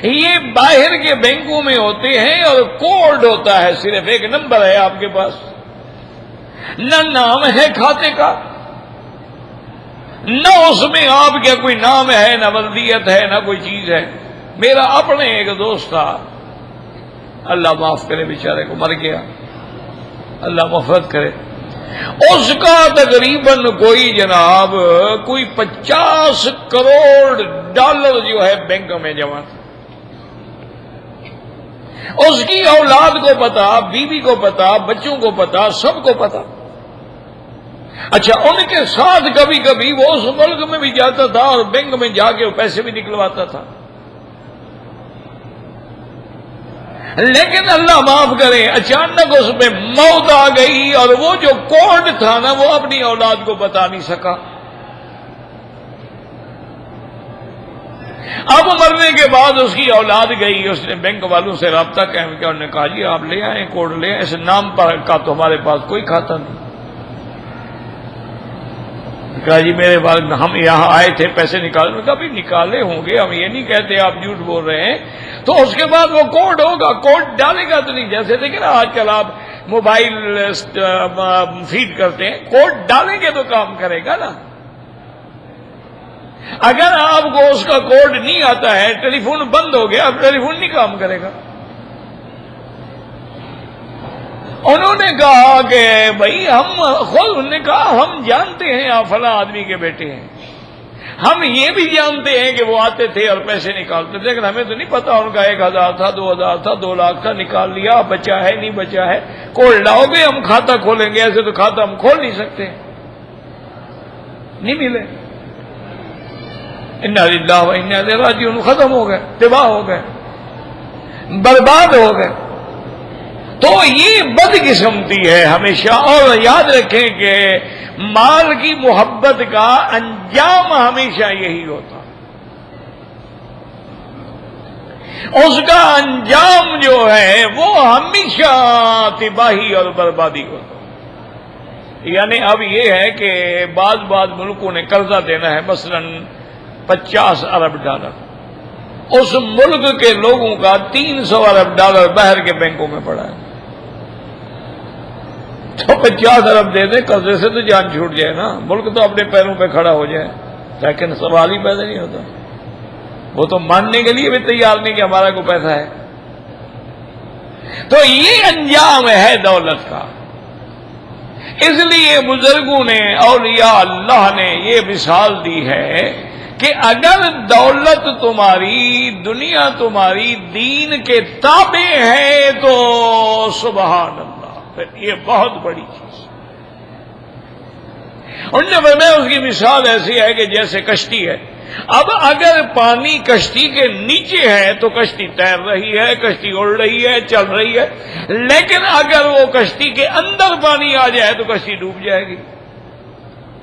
یہ باہر کے بینکوں میں ہوتے ہیں، اور کوڈ ہوتا ہے، صرف ایک نمبر ہے آپ کے پاس، نہ نام ہے کھاتے کا، نہ اس میں آپ کا کوئی نام ہے، نہ ولدیت ہے، نہ کوئی چیز ہے۔ میرا اپنے ایک دوست تھا، اللہ معاف کرے، بیچارے کو مر گیا، اللہ مغفرت کرے، اس کا تقریباً کوئی جناب کوئی 50 کروڑ ڈالر جو ہے بینک میں جمع تھا۔ اس کی اولاد کو پتا، بیوی کو پتا، بچوں کو پتا، سب کو پتا۔ اچھا، ان کے ساتھ کبھی کبھی وہ اس ملک میں بھی جاتا تھا اور بینک میں جا کے پیسے بھی نکلواتا تھا، لیکن اللہ معاف کرے، اچانک اس میں موت آ گئی، اور وہ جو کوڈ تھا نا، وہ اپنی اولاد کو بتا نہیں سکا۔ اب مرنے کے بعد اس کی اولاد گئی، اس نے بینک والوں سے رابطہ قائم کیا، انہوں نے کہا جی آپ لے آئیں کوڈ، لے آئیں، اس نام پر کا تو ہمارے پاس کوئی کھاتا نہیں۔ کہا جی میرے پاس، ہم یہاں آئے تھے پیسے نکالنے، کہا بھی نکالے ہوں گے، ہم یہ نہیں کہتے آپ جھوٹ بول رہے ہیں، تو اس کے بعد وہ کوڈ ہوگا، کوڈ ڈالے گا تو نہیں، جیسے دیکھیں نا آج کل آپ موبائل فیڈ کرتے ہیں، کوڈ ڈالیں گے تو کام کرے گا نا۔ اگر آپ کو اس کا کوڈ نہیں آتا ہے، ٹیلی فون بند ہو گیا، اب ٹیلی فون نہیں کام کرے گا۔ انہوں نے کہا کہ بھائی ہم خود، انہوں نے کہا ہم جانتے ہیں آپ فلاں آدمی کے بیٹے ہیں، ہم یہ بھی جانتے ہیں کہ وہ آتے تھے اور پیسے نکالتے تھے، لیکن ہمیں تو نہیں پتا ان کا 1000 تھا، 2000 تھا، 2 لاکھ تھا، نکال لیا، بچا ہے نہیں بچا ہے، کول لاؤ گے ہم کھاتا کھولیں گے، ایسے تو کھاتا ہم کھول نہیں سکتے، نہیں ملے۔ انا للہ و انا الیہ راجعون، ختم ہو گئے، تباہ ہو گئے، برباد ہو گئے۔ تو یہ بدقسمتی ہے ہمیشہ، اور یاد رکھیں کہ مال کی محبت کا انجام ہمیشہ یہی ہوتا، اس کا انجام جو ہے وہ ہمیشہ تباہی اور بربادی ہوتا۔ یعنی اب یہ ہے کہ بعض ملکوں نے قرضہ دینا ہے، مثلا 50 ارب ڈالر، اس ملک کے لوگوں کا 300 ارب ڈالر باہر کے بینکوں میں پڑا ہے، تو 50 ارب دے دیں قرضے سے تو جان چھوٹ جائے نا، ملک تو اپنے پیروں پہ کھڑا ہو جائے، لیکن سوال ہی پیدا نہیں ہوتا، وہ تو ماننے کے لیے بھی تیار نہیں کہ ہمارا کوئی پیسہ ہے۔ تو یہ انجام ہے دولت کا، اس لیے بزرگوں نے، اولیاء اللہ نے یہ مثال دی ہے کہ اگر دولت تمہاری، دنیا تمہاری دین کے تابع ہے تو سبحان اللہ، پھر یہ بہت بڑی چیز۔ ان نے فرمایا اس کی مثال ایسی ہے کہ جیسے کشتی ہے، اب اگر پانی کشتی کے نیچے ہے تو کشتی تیر رہی ہے، کشتی اڑ رہی ہے، چل رہی ہے، لیکن اگر وہ کشتی کے اندر پانی آ جائے تو کشتی ڈوب جائے گی۔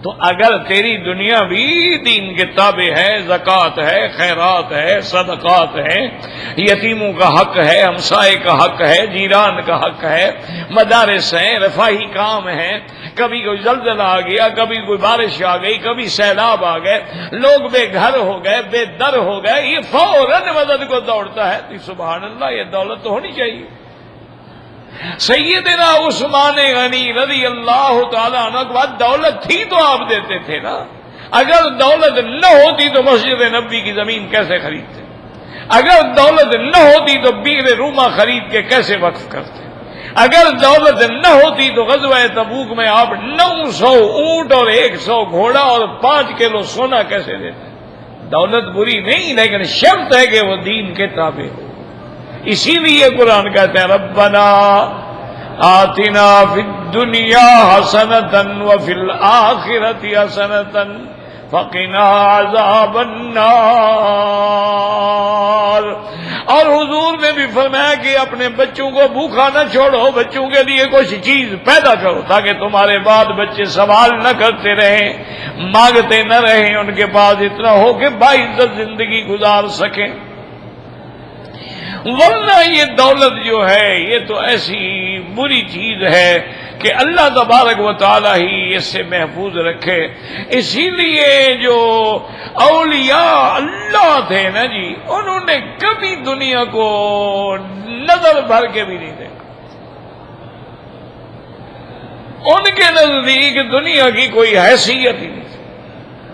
تو اگر تیری دنیا بھی دین کے تابع ہے، زکوٰۃ ہے، خیرات ہے، صدقات ہے، یتیموں کا حق ہے، ہمسائے کا حق ہے، جیران کا حق ہے، مدارس ہیں، رفاہی کام ہیں، کبھی کوئی زلزلہ آ گیا، کبھی کوئی بارش آ گئی، کبھی سیلاب آ گئے، لوگ بے گھر ہو گئے، بے در ہو گئے، یہ فوراً مدد کو دوڑتا ہے، تو سبحان اللہ، یہ دولت تو ہونی چاہیے۔ سیدنا عثمان غنی رضی اللہ تعالیٰ عنہ کے بعد دولت تھی تو آپ دیتے تھے نا، اگر دولت نہ ہوتی تو مسجد نبوی کی زمین کیسے خریدتے، اگر دولت نہ ہوتی تو بیر روما خرید کے کیسے وقف کرتے، اگر دولت نہ ہوتی تو غزوہ تبوک میں آپ 900 اونٹ اور 100 گھوڑا اور 5 کلو سونا کیسے دیتے۔ دولت بری نہیں، لیکن شرط ہے کہ وہ دین کے تابع ہو۔ اسی لیے قرآن کہتے ہیں ربنا آتنا فی الدنیا حسنۃ وفی الآخرۃ حسنۃ فقنا عذاب النار۔ اور حضور نے بھی فرمایا کہ اپنے بچوں کو بھوکا نہ چھوڑو، بچوں کے لیے کچھ چیز پیدا کرو تاکہ تمہارے بعد بچے سوال نہ کرتے رہیں، مانگتے نہ رہیں، ان کے پاس اتنا ہو کہ باعزت زندگی گزار سکیں۔ ورنہ یہ دولت جو ہے یہ تو ایسی بری چیز ہے کہ اللہ تبارک و تعالی ہی اس سے محفوظ رکھے۔ اسی لیے جو اولیاء اللہ تھے نا جی، انہوں نے کبھی دنیا کو نظر بھر کے بھی نہیں دیکھا، ان کے نزدیک دنیا کی کوئی حیثیت ہی نہیں تھی۔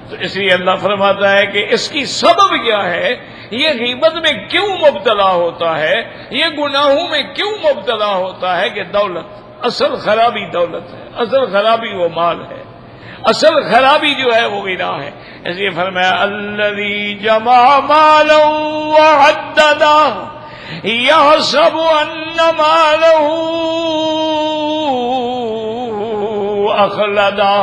تو اس لیے اللہ فرماتا ہے کہ اس کی سبب کیا ہے، یہ غیبت میں کیوں مبتلا ہوتا ہے، یہ گناہوں میں کیوں مبتلا ہوتا ہے کہ دولت، اصل خرابی دولت ہے، اصل خرابی وہ مال ہے، اصل خرابی جو ہے وہ غنا ہے۔ اس لیے فرمایا الذی جمع مالا وعددہ یحسب ان مالہ اخلدہ۔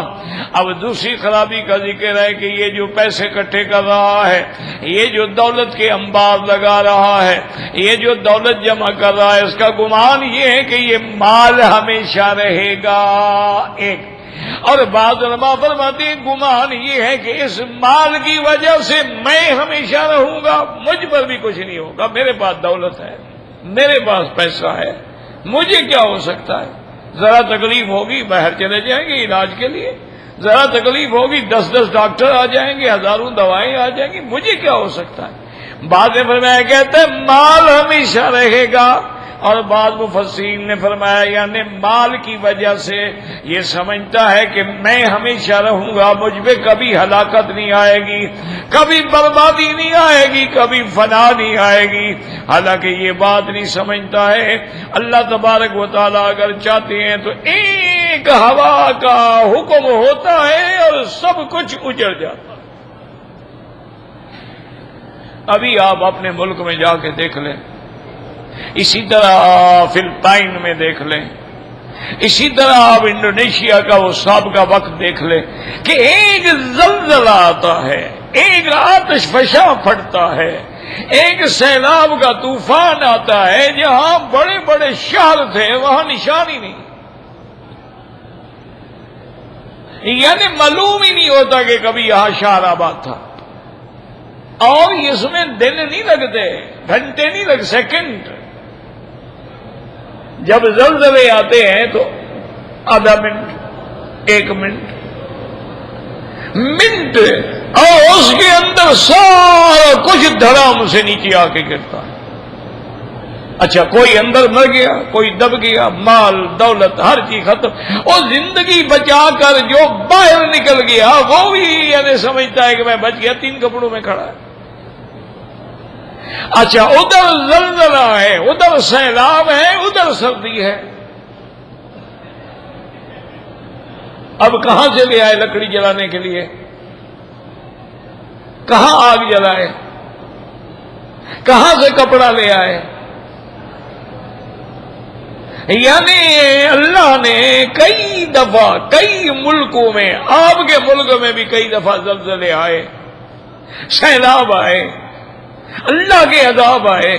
اب دوسری خرابی کا ذکر ہے کہ یہ جو پیسے اکٹھے کر رہا ہے، یہ جو دولت کے انبار لگا رہا ہے، یہ جو دولت جمع کر رہا ہے، اس کا گمان یہ ہے کہ یہ مال ہمیشہ رہے گا ایک، اور بعض علماء فرماتے ہیں گمان یہ ہے کہ اس مال کی وجہ سے میں ہمیشہ رہوں گا، مجھ پر بھی کچھ نہیں ہوگا، میرے پاس دولت ہے، میرے پاس پیسہ ہے، مجھے کیا ہو سکتا ہے، ذرا تکلیف ہوگی باہر چلے جائیں گے علاج کے لیے، ذرا تکلیف ہوگی 10 ڈاکٹر آ جائیں گے، ہزاروں دوائیں آ جائیں گی، مجھے کیا ہو سکتا ہے۔ بعد میں فرمایا کہتے ہیں مال ہمیشہ رہے گا، اور بعض مفسرین نے فرمایا یعنی مال کی وجہ سے یہ سمجھتا ہے کہ میں ہمیشہ رہوں گا، مجھ پہ کبھی ہلاکت نہیں آئے گی، کبھی بربادی نہیں آئے گی، کبھی فنا نہیں آئے گی، حالانکہ یہ بات نہیں سمجھتا ہے۔ اللہ تبارک و تعالیٰ اگر چاہتے ہیں تو ایک ہوا کا حکم ہوتا ہے اور سب کچھ اجڑ جاتا ہے۔ ابھی آپ اپنے ملک میں جا کے دیکھ لیں، اسی طرح فلپائن میں دیکھ لیں، اسی طرح آپ انڈونیشیا کا وہ سابقہ وقت دیکھ لیں کہ ایک زلزلہ آتا ہے، ایک آتش فشاں پھٹتا ہے، ایک سیلاب کا طوفان آتا ہے، جہاں بڑے بڑے شہر تھے وہاں نشان ہی نہیں، یعنی معلوم ہی نہیں ہوتا کہ کبھی یہاں شہر آباد تھا۔ اور اس میں دن نہیں لگتے، گھنٹے نہیں لگ، سیکنڈ۔ جب زلزلے آتے ہیں تو آدھا منٹ، ایک منٹ، اور اس کے اندر سارا کچھ دھڑام سے نیچے آ کے گرتا ہے۔ اچھا کوئی اندر مر گیا، کوئی دب گیا، مال دولت ہر چیز ختم، اور زندگی بچا کر جو باہر نکل گیا وہ بھی یعنی سمجھتا ہے کہ میں بچ گیا، 3 کپڑوں میں کھڑا ہے۔ اچھا ادھر زلزلہ ہے، ادھر سیلاب ہے، ادھر سردی ہے، اب کہاں سے لے آئے لکڑی جلانے کے لیے؟ کہاں آگ جلائے؟ کہاں سے کپڑا لے آئے؟ یعنی اللہ نے کئی دفعہ کئی ملکوں میں، آپ کے ملک میں بھی کئی دفعہ زلزلے آئے، سیلاب آئے، اللہ کے عذاب آئے،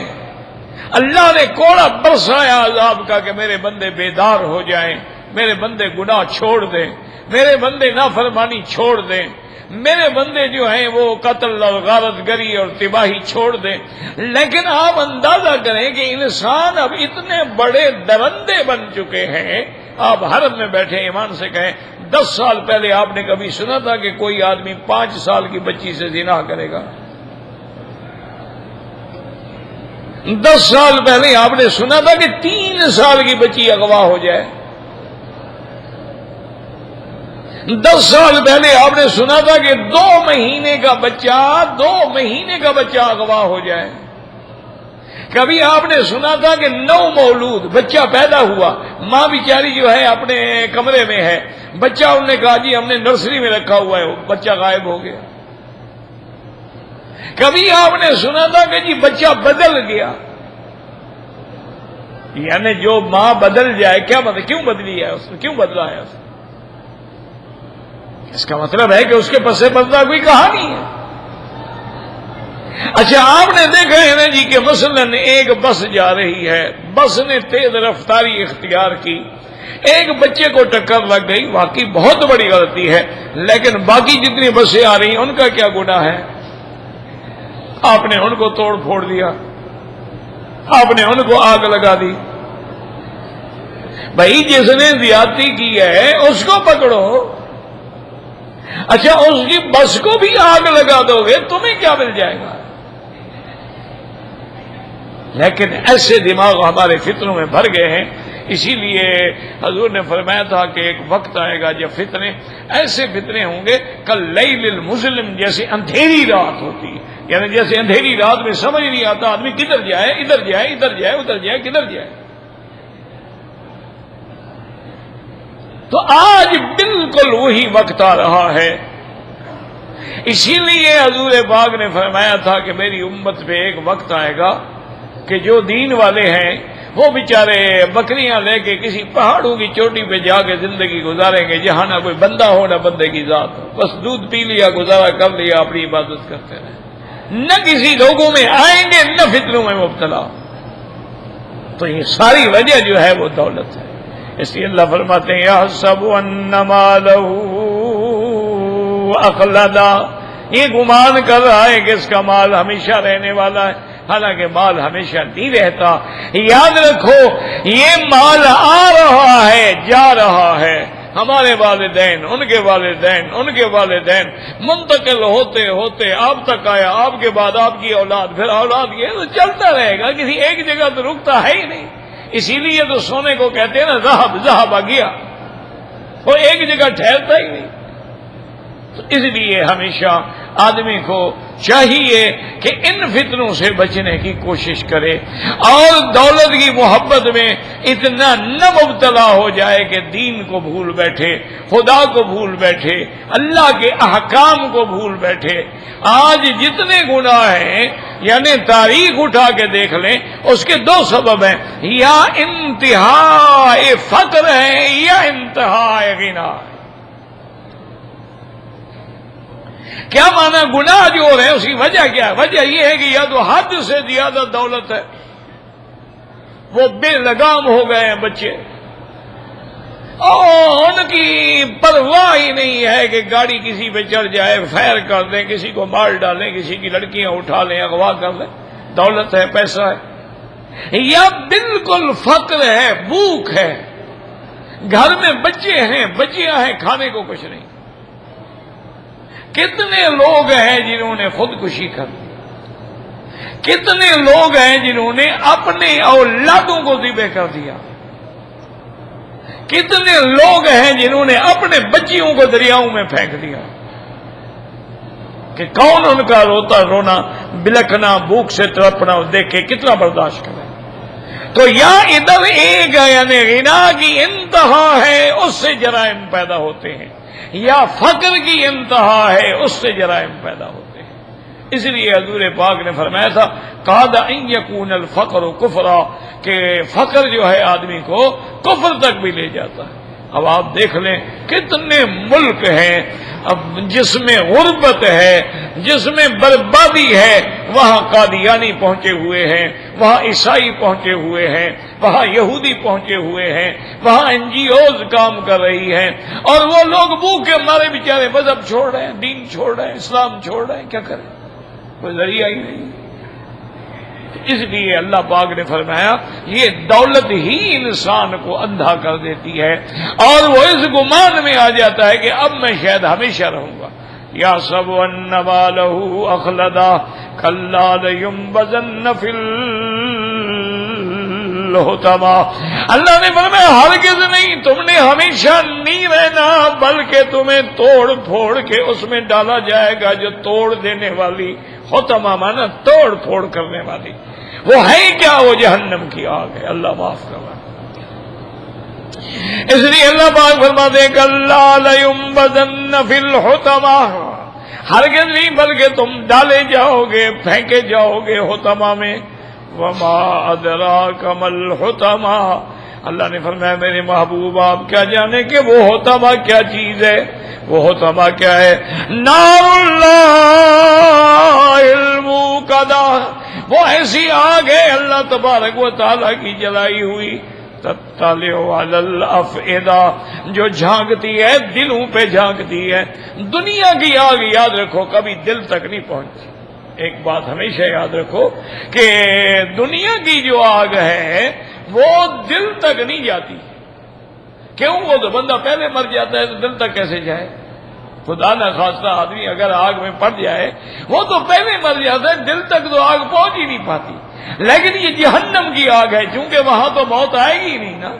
اللہ نے کوڑا برسایا عذاب کا کہ میرے بندے بیدار ہو جائیں، میرے بندے گناہ چھوڑ دیں، میرے بندے نافرمانی چھوڑ دیں، میرے بندے جو ہیں وہ قتل اور غارت گری اور تباہی چھوڑ دیں۔ لیکن آپ اندازہ کریں کہ انسان اب اتنے بڑے درندے بن چکے ہیں۔ آپ حرم میں بیٹھے ایمان سے کہیں 10 سال پہلے آپ نے کبھی سنا تھا کہ کوئی آدمی 5 سال کی بچی سے زنا کرے گا؟ 10 سال پہلے آپ نے سنا تھا کہ 3 سال کی بچی اغوا ہو جائے؟ 10 سال پہلے آپ نے سنا تھا کہ 2 مہینے کا بچہ اغوا ہو جائے؟ کبھی آپ نے سنا تھا کہ 9 مولود بچہ پیدا ہوا، ماں بیچاری جو ہے اپنے کمرے میں ہے، بچہ انہوں نے کہا جی ہم نے نرسری میں رکھا ہوا ہے، بچہ غائب ہو گیا؟ کبھی آپ نے سنا تھا کہ جی بچہ بدل گیا؟ یعنی جو ماں بدل جائے، کیا مطلب؟ کیوں بدلی ہے اس نے؟ کیوں بدلا ہے اس نے؟ اس کا مطلب ہے کہ اس کے پس پردہ کوئی کہانی ہے۔ اچھا آپ نے دیکھا ہے نا جی کہ مثلاً ایک بس جا رہی ہے، بس نے تیز رفتاری اختیار کی، ایک بچے کو ٹکر لگ گئی، واقعی بہت بڑی غلطی ہے، لیکن باقی جتنی بسیں آ رہی ہیں ان کا کیا گناہ ہے؟ آپ نے ان کو توڑ پھوڑ دیا، آپ نے ان کو آگ لگا دی۔ بھائی جس نے زیادتی کی ہے اس کو پکڑو۔ اچھا اس کی بس کو بھی آگ لگا دو گے تمہیں کیا مل جائے گا؟ لیکن ایسے دماغ ہمارے فطروں میں بھر گئے ہیں، اسی لیے حضور نے فرمایا تھا کہ ایک وقت آئے گا جب فتنے ایسے فتنے ہوں گے کاللیل المظلم، جیسے اندھیری رات ہوتی ہے، یعنی جیسے اندھیری رات میں سمجھ نہیں آتا آدمی کدھر جائے، ادھر جائے ادھر جائے ادھر جائے کدھر جائے۔ تو آج بالکل وہی وقت آ رہا ہے، اسی لیے حضور پاک نے فرمایا تھا کہ میری امت پہ ایک وقت آئے گا کہ جو دین والے ہیں وہ بیچارے بکریاں لے کے کسی پہاڑوں کی چوٹی پہ جا کے زندگی گزاریں گے جہاں نہ کوئی بندہ ہو نہ بندے کی ذات ہو، بس دودھ پی لیا، گزارا کر لیا، اپنی عبادت کرتے رہے، نہ کسی لوگوں میں آئیں گے نہ فتنوں میں مبتلا۔ تو یہ ساری وجہ جو ہے وہ دولت ہے، اس لیے اللہ فرماتے ہیں یحسب ان مالہ اخلدا، یہ گمان کر رہا ہے کہ اس کا مال ہمیشہ رہنے والا ہے، حالانکہ مال ہمیشہ نہیں رہتا۔ یاد رکھو یہ مال آ رہا ہے جا رہا ہے، ہمارے والدین، ان کے والدین، ان کے والدین منتقل ہوتے ہوتے آپ تک آیا، آپ کے بعد آپ کی اولاد، پھر اولاد، یہ تو چلتا رہے گا، کسی ایک جگہ تو رکتا ہے ہی نہیں۔ اسی لیے تو سونے کو کہتے ہیں نا ذہب ذہب آ گیا، وہ ایک جگہ ٹھہرتا ہی نہیں۔ تو اس لیے ہمیشہ آدمی کو چاہیے کہ ان فتنوں سے بچنے کی کوشش کرے اور دولت کی محبت میں اتنا نہ مبتلا ہو جائے کہ دین کو بھول بیٹھے، خدا کو بھول بیٹھے، اللہ کے احکام کو بھول بیٹھے۔ آج جتنے گناہ ہیں یعنی تاریخ اٹھا کے دیکھ لیں، اس کے دو سبب ہیں، یا انتہا فقر ہے یا انتہا غنا۔ کیا مانا گناہ جو ہو رہے ہیں اس کی وجہ کیا ہے؟ وجہ یہ ہے کہ یا تو حد سے زیادہ دولت ہے، وہ بے لگام ہو گئے ہیں بچے، اور ان کی پرواہ ہی نہیں ہے کہ گاڑی کسی پہ چڑھ جائے فائر کر دیں، کسی کو مار ڈالیں، کسی کی لڑکیاں اٹھا لیں، اغوا کر لیں، دولت ہے، پیسہ ہے۔ یا بالکل فقر ہے، بھوک ہے، گھر میں بچے ہیں، بچیاں ہیں، کھانے کو کچھ نہیں۔ کتنے لوگ ہیں جنہوں نے خودکشی کر دی، کتنے لوگ ہیں جنہوں نے اپنے اولادوں کو ذبح کر دیا، کتنے لوگ ہیں جنہوں نے اپنے بچیوں کو دریاؤں میں پھینک دیا کہ کون ان کا رونا بلکنا بھوک سے تڑپنا دیکھے کتنا برداشت کرے۔ تو یا ادھر ایک یعنی غنا کی انتہا ہے، اس سے جرائم پیدا ہوتے ہیں، یا فقر کی انتہا ہے، اس سے جرائم پیدا ہوتے ہیں۔ اس لیے حضور پاک نے فرمایا تھا قاد ان یکون الفقر کفرا، کہ فقر جو ہے آدمی کو کفر تک بھی لے جاتا ہے۔ اب آپ دیکھ لیں کتنے ملک ہیں اب جس میں غربت ہے، جس میں بربادی ہے، وہاں قادیانی پہنچے ہوئے ہیں، وہاں عیسائی پہنچے ہوئے ہیں، وہاں یہودی پہنچے ہوئے ہیں، وہاں NGOs کام کر رہی ہیں، اور وہ لوگ بھوکے مارے بیچارے مذہب چھوڑ رہے ہیں، دین چھوڑ رہے ہیں، اسلام چھوڑ رہے ہیں، کیا کریں؟ کوئی ذریعہ ہی نہیں۔ اس لیے اللہ پاک نے فرمایا یہ دولت ہی انسان کو اندھا کر دیتی ہے، اور وہ اس گمان میں آ جاتا ہے کہ اب میں شاید ہمیشہ رہوں گا۔ یا سب ان مالہ اخلدا کلا لینبذن فی الحطمہ۔ اللہ نے فرمایا ہرگز نہیں، تم نے ہمیشہ نہیں رہنا، بلکہ تمہیں توڑ پھوڑ کے اس میں ڈالا جائے گا جو توڑ دینے والی، حطمہ مانا توڑ پھوڑ کرنے والی۔ وہ ہے کیا؟ وہ جہنم کی آگ ہے۔ اللہ معاف کرنا۔ اس لیے اللہ پاک فرماتے ہیں کلا لینبذن فی الحطمہ، ہرگز نہیں بلکہ تم ڈالے جاؤ گے، پھینکے جاؤ گے حطمہ میں۔ وما ادراک ما الحطمہ، اللہ نے فرمایا میرے محبوب آپ کیا جانے کہ وہ حطمہ کیا چیز ہے؟ وہ حطمہ کیا ہے؟ نار اللہ الموقدہ، وہ ایسی آگ ہے اللہ تبارک و تعالیٰ کی جلائی ہوئی، تطلع علی الافئدہ، جو جھانکتی ہے دلوں پہ جھانکتی ہے۔ دنیا کی آگ یاد رکھو کبھی دل تک نہیں پہنچتی۔ ایک بات ہمیشہ یاد رکھو کہ دنیا کی جو آگ ہے وہ دل تک نہیں جاتی۔ کیوں؟ وہ تو بندہ پہلے مر جاتا ہے تو دل تک کیسے جائے؟ خدا نہ خواستہ آدمی اگر آگ میں پڑ جائے وہ تو پہلے مر جاتا ہے، دل تک تو آگ پہنچ ہی نہیں پاتی۔ لیکن یہ جہنم کی آگ ہے، چونکہ وہاں تو موت آئے گی نہیں نا،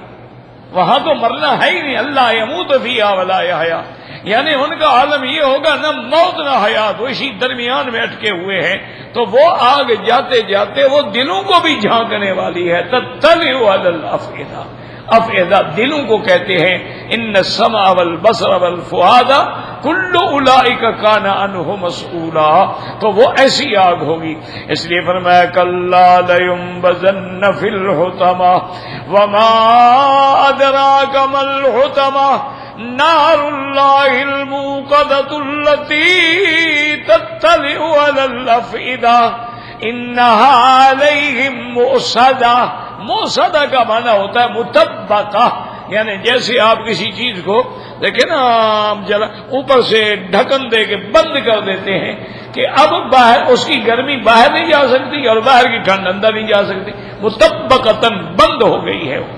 وہاں تو مرنا ہے ہی نہیں۔ اللہ یموت فیہا ولا یحیا، یعنی ان کا عالم یہ ہوگا نہ موت نہ حیات، وہ اسی درمیان میں اٹکے ہوئے ہیں۔ تو وہ آگ جاتے جاتے وہ دلوں کو بھی جھانکنے والی ہے۔ تطلع علی الافئدہ، افئدہ دلوں کو کہتے ہیں۔ ان السمع والبصر والفؤاد کل اولئک کان عنہ مسئولا، تو وہ ایسی آگ ہوگی۔ اس لیے فرمایا کلا لینبذن فی الحطمہ وما ادراک ما الحطمہ نار اللہ الموقدۃ التی تطلع علی الافئدہ انہا علیہم مؤصدہ۔ موصدہ کا معنی ہوتا ہے مطبقہ، یعنی جیسے آپ کسی چیز کو دیکھیں نا جلا اوپر سے ڈھکن دے کے بند کر دیتے ہیں کہ اب باہر اس کی گرمی باہر نہیں جا سکتی اور باہر کی ٹھنڈ اندر نہیں جا سکتی، مطبقتاً بند ہو گئی ہے وہ۔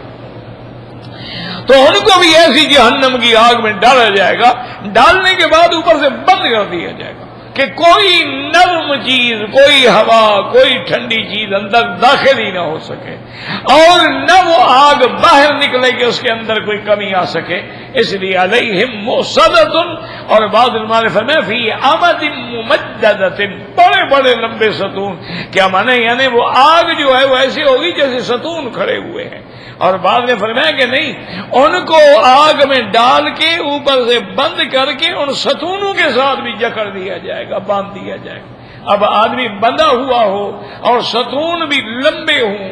تو ان کو بھی ایسی جہنم کی آگ میں ڈالا جائے گا، ڈالنے کے بعد اوپر سے بند کر دیا جائے گا۔ کہ کوئی نرم چیز، کوئی ہوا، کوئی ٹھنڈی چیز اندر داخل ہی نہ ہو سکے، اور نہ وہ آگ باہر نکلے کہ اس کے اندر کوئی کمی آ سکے۔ اس لیے علیہم مؤصدۃ، اور بعض علماء نے فرمایا فی امد ممددۃ، بڑے بڑے لمبے ستون، کیا مانے یعنی وہ آگ جو ہے وہ ایسی ہوگی جیسے ستون کھڑے ہوئے ہیں۔ اور بعض نے فرمایا کہ نہیں، ان کو آگ میں ڈال کے اوپر سے بند کر کے ان ستونوں کے ساتھ بھی جکڑ دیا جائے گا، باندھ دیا جائے گا۔ اب آدمی بندھا ہوا ہو اور ستون بھی لمبے ہوں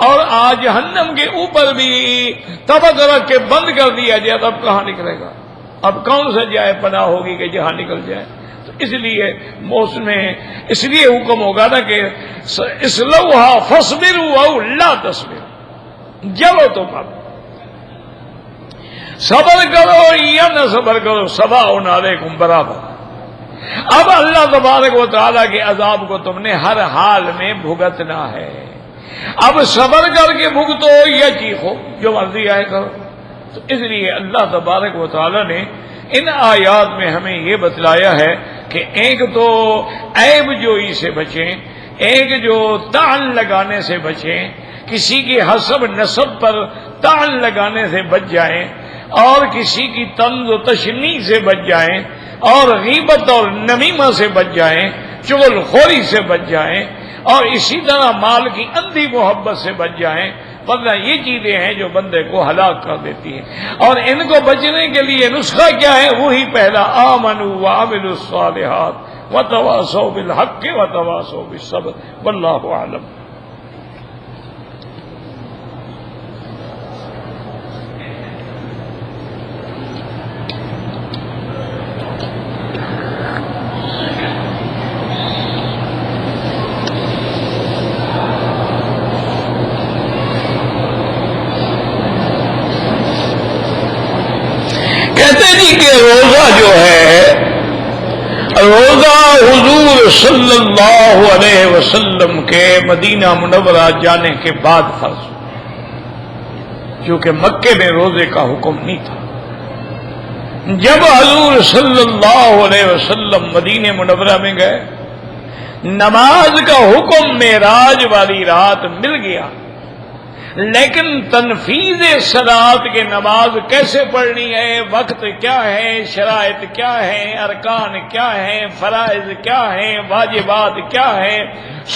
اور جہنم کے اوپر بھی طبق رکھ کے بند کر دیا جائے، تو اب کہاں نکلے گا؟ اب کون سا جائے پناہ ہوگی کہ جہاں نکل جائے؟ تو اس لیے موسم میں اس لیے حکم ہوگا نا کہ اصلوہا فاصبروا او لا تصبروا، جلو تو اب صبر کرو یا نہ صبر کرو، سواء علیکم برابر۔ اب اللہ تبارک و تعالیٰ کے عذاب کو تم نے ہر حال میں بھگتنا ہے۔ اب صبر کر کے بھگتو یا چیخو، جو مرضی آئے کرو۔ تو اس لیے اللہ تبارک و تعالیٰ نے ان آیات میں ہمیں یہ بتلایا ہے کہ ایک تو عیب جوئی سے بچیں، ایک جو طعن لگانے سے بچیں، کسی کی حسب نسب پر طعن لگانے سے بچ جائیں، اور کسی کی طنز و تشنیع سے بچ جائیں، اور غیبت اور نمیمہ سے بچ جائیں، چغل خوری سے بچ جائیں، اور اسی طرح مال کی اندھی محبت سے بچ جائیں، ورنہ یہ چیزیں ہیں جو بندے کو ہلاک کر دیتی ہیں۔ اور ان کو بچنے کے لیے نسخہ کیا ہے؟ وہی پہلا آمنوا وعملوا الصالحات وتواصوا بالحق وتواصوا بالصبر، واللہ اعلم۔ کہ روزہ جو ہے، روزہ حضور صلی اللہ علیہ وسلم کے مدینہ منورہ جانے کے بعد فرض، کیونکہ مکے میں روزے کا حکم نہیں تھا۔ جب حضور صلی اللہ علیہ وسلم مدینہ منورہ میں گئے، نماز کا حکم معراج والی رات مل گیا، لیکن تنفیذ صلاۃ کے نماز کیسے پڑھنی ہے، وقت کیا ہے، شرائط کیا ہے، ارکان کیا ہے، فرائض کیا ہے، واجبات کیا ہے،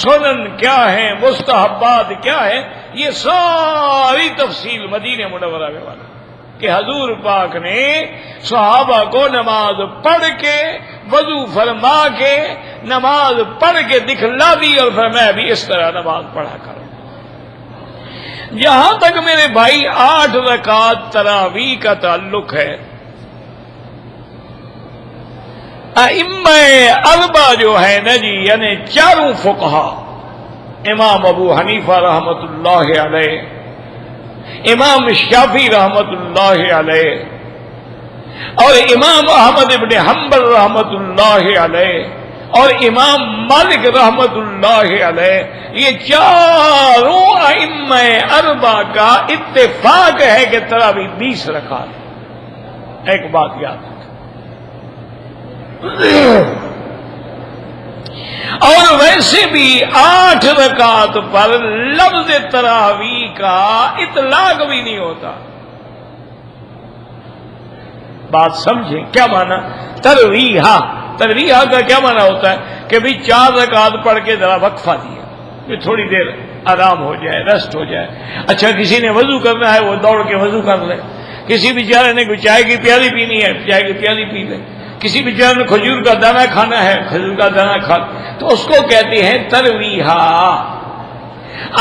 سنن کیا ہے، مستحبات کیا ہے، یہ ساری تفصیل مدینہ منورہ میں والا کہ حضور پاک نے صحابہ کو نماز پڑھ کے وضو فرما کے نماز پڑھ کے دکھلا دی، اور فرمایا بھی اس طرح نماز پڑھا کرو۔ جہاں تک میرے بھائی 8 رکعت تراویح کا تعلق ہے، ائمہ اربع جو ہے نا جی، یعنی چاروں فقہا، امام ابو حنیفہ رحمت اللہ علیہ، امام شافعی رحمت اللہ علیہ، اور امام احمد ابن حنبل رحمت اللہ علیہ، اور امام مالک رحمت اللہ علیہ، یہ چاروں ائمہ اربع کا اتفاق ہے کہ تراویح 20 رکعت۔ ایک بات یاد رکھیں، اور ویسے بھی 8 رکعت پر لفظ تراویح کا اطلاق بھی نہیں ہوتا۔ بات سمجھیں کیا معنی ترویح؟ ترویح کا کیا معنی ہوتا ہے کہ بھی 4 رکعت پڑھ کے ذرا وقفہ دیا کہ تھوڑی دیر آرام ہو جائے، ریسٹ ہو جائے۔ اچھا کسی نے وضو کرنا ہے وہ دوڑ کے وضو کر لے، کسی بیچارے نے کوئی چائے کی پیالی پینی ہے چائے کی پیالی پی لے، کسی بیچارے نے کھجور کا دانہ کھانا ہے کھجور کا دانہ کھا، تو اس کو کہتے ہیں ترویح۔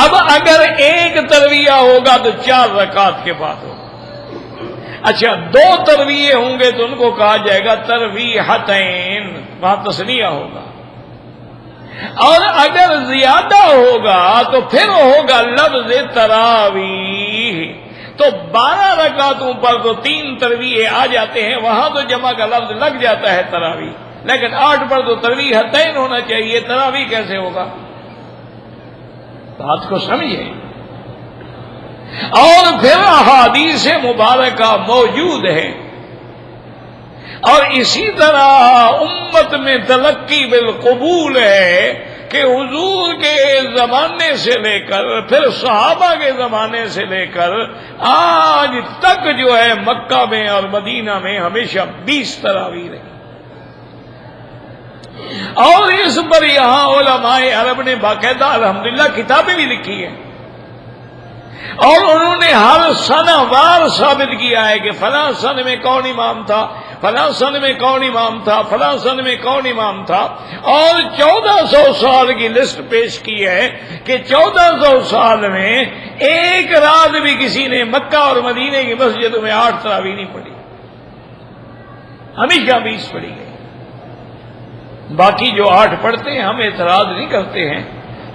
اب اگر ایک ترویح ہوگا تو 4 رکعت کے بعد ہوگا۔ اچھا 2 ترویح ہوں گے تو ان کو کہا جائے گا ترویحتین، وہاں تسنیہ ہوگا۔ اور اگر زیادہ ہوگا تو پھر ہوگا لفظ تراویح، تو 12 رکعتوں پر تو 3 ترویح آ جاتے ہیں، وہاں تو جمع کا لفظ لگ جاتا ہے تراویح، لیکن 8 پر تو ترویحتین ہونا چاہیے، تراویح کیسے ہوگا؟ بات کو سمجھیں۔ اور پھر احادیث مبارکہ موجود ہے، اور اسی طرح امت میں تلقی بالقبول ہے کہ حضور کے زمانے سے لے کر پھر صحابہ کے زمانے سے لے کر آج تک جو ہے مکہ میں اور مدینہ میں ہمیشہ 20 تراویح رہی، اور اس پر یہاں علماء عرب نے باقاعدہ الحمدللہ کتابیں بھی لکھی ہیں، اور انہوں نے ہر سنہ وار ثابت کیا ہے کہ فلاں سن میں کون امام تھا، فلاں سن میں کون امام تھا، فلاں سن میں کون امام تھا، اور 1400 سال کی لسٹ پیش کی ہے کہ 1400 سال میں ایک رات بھی کسی نے مکہ اور مدینے کی مسجدوں میں 8 تراویح نہیں پڑھی، ہمیشہ 20 پڑھی گئی۔ باقی جو 8 پڑھتے ہیں ہم اعتراض نہیں کرتے ہیں،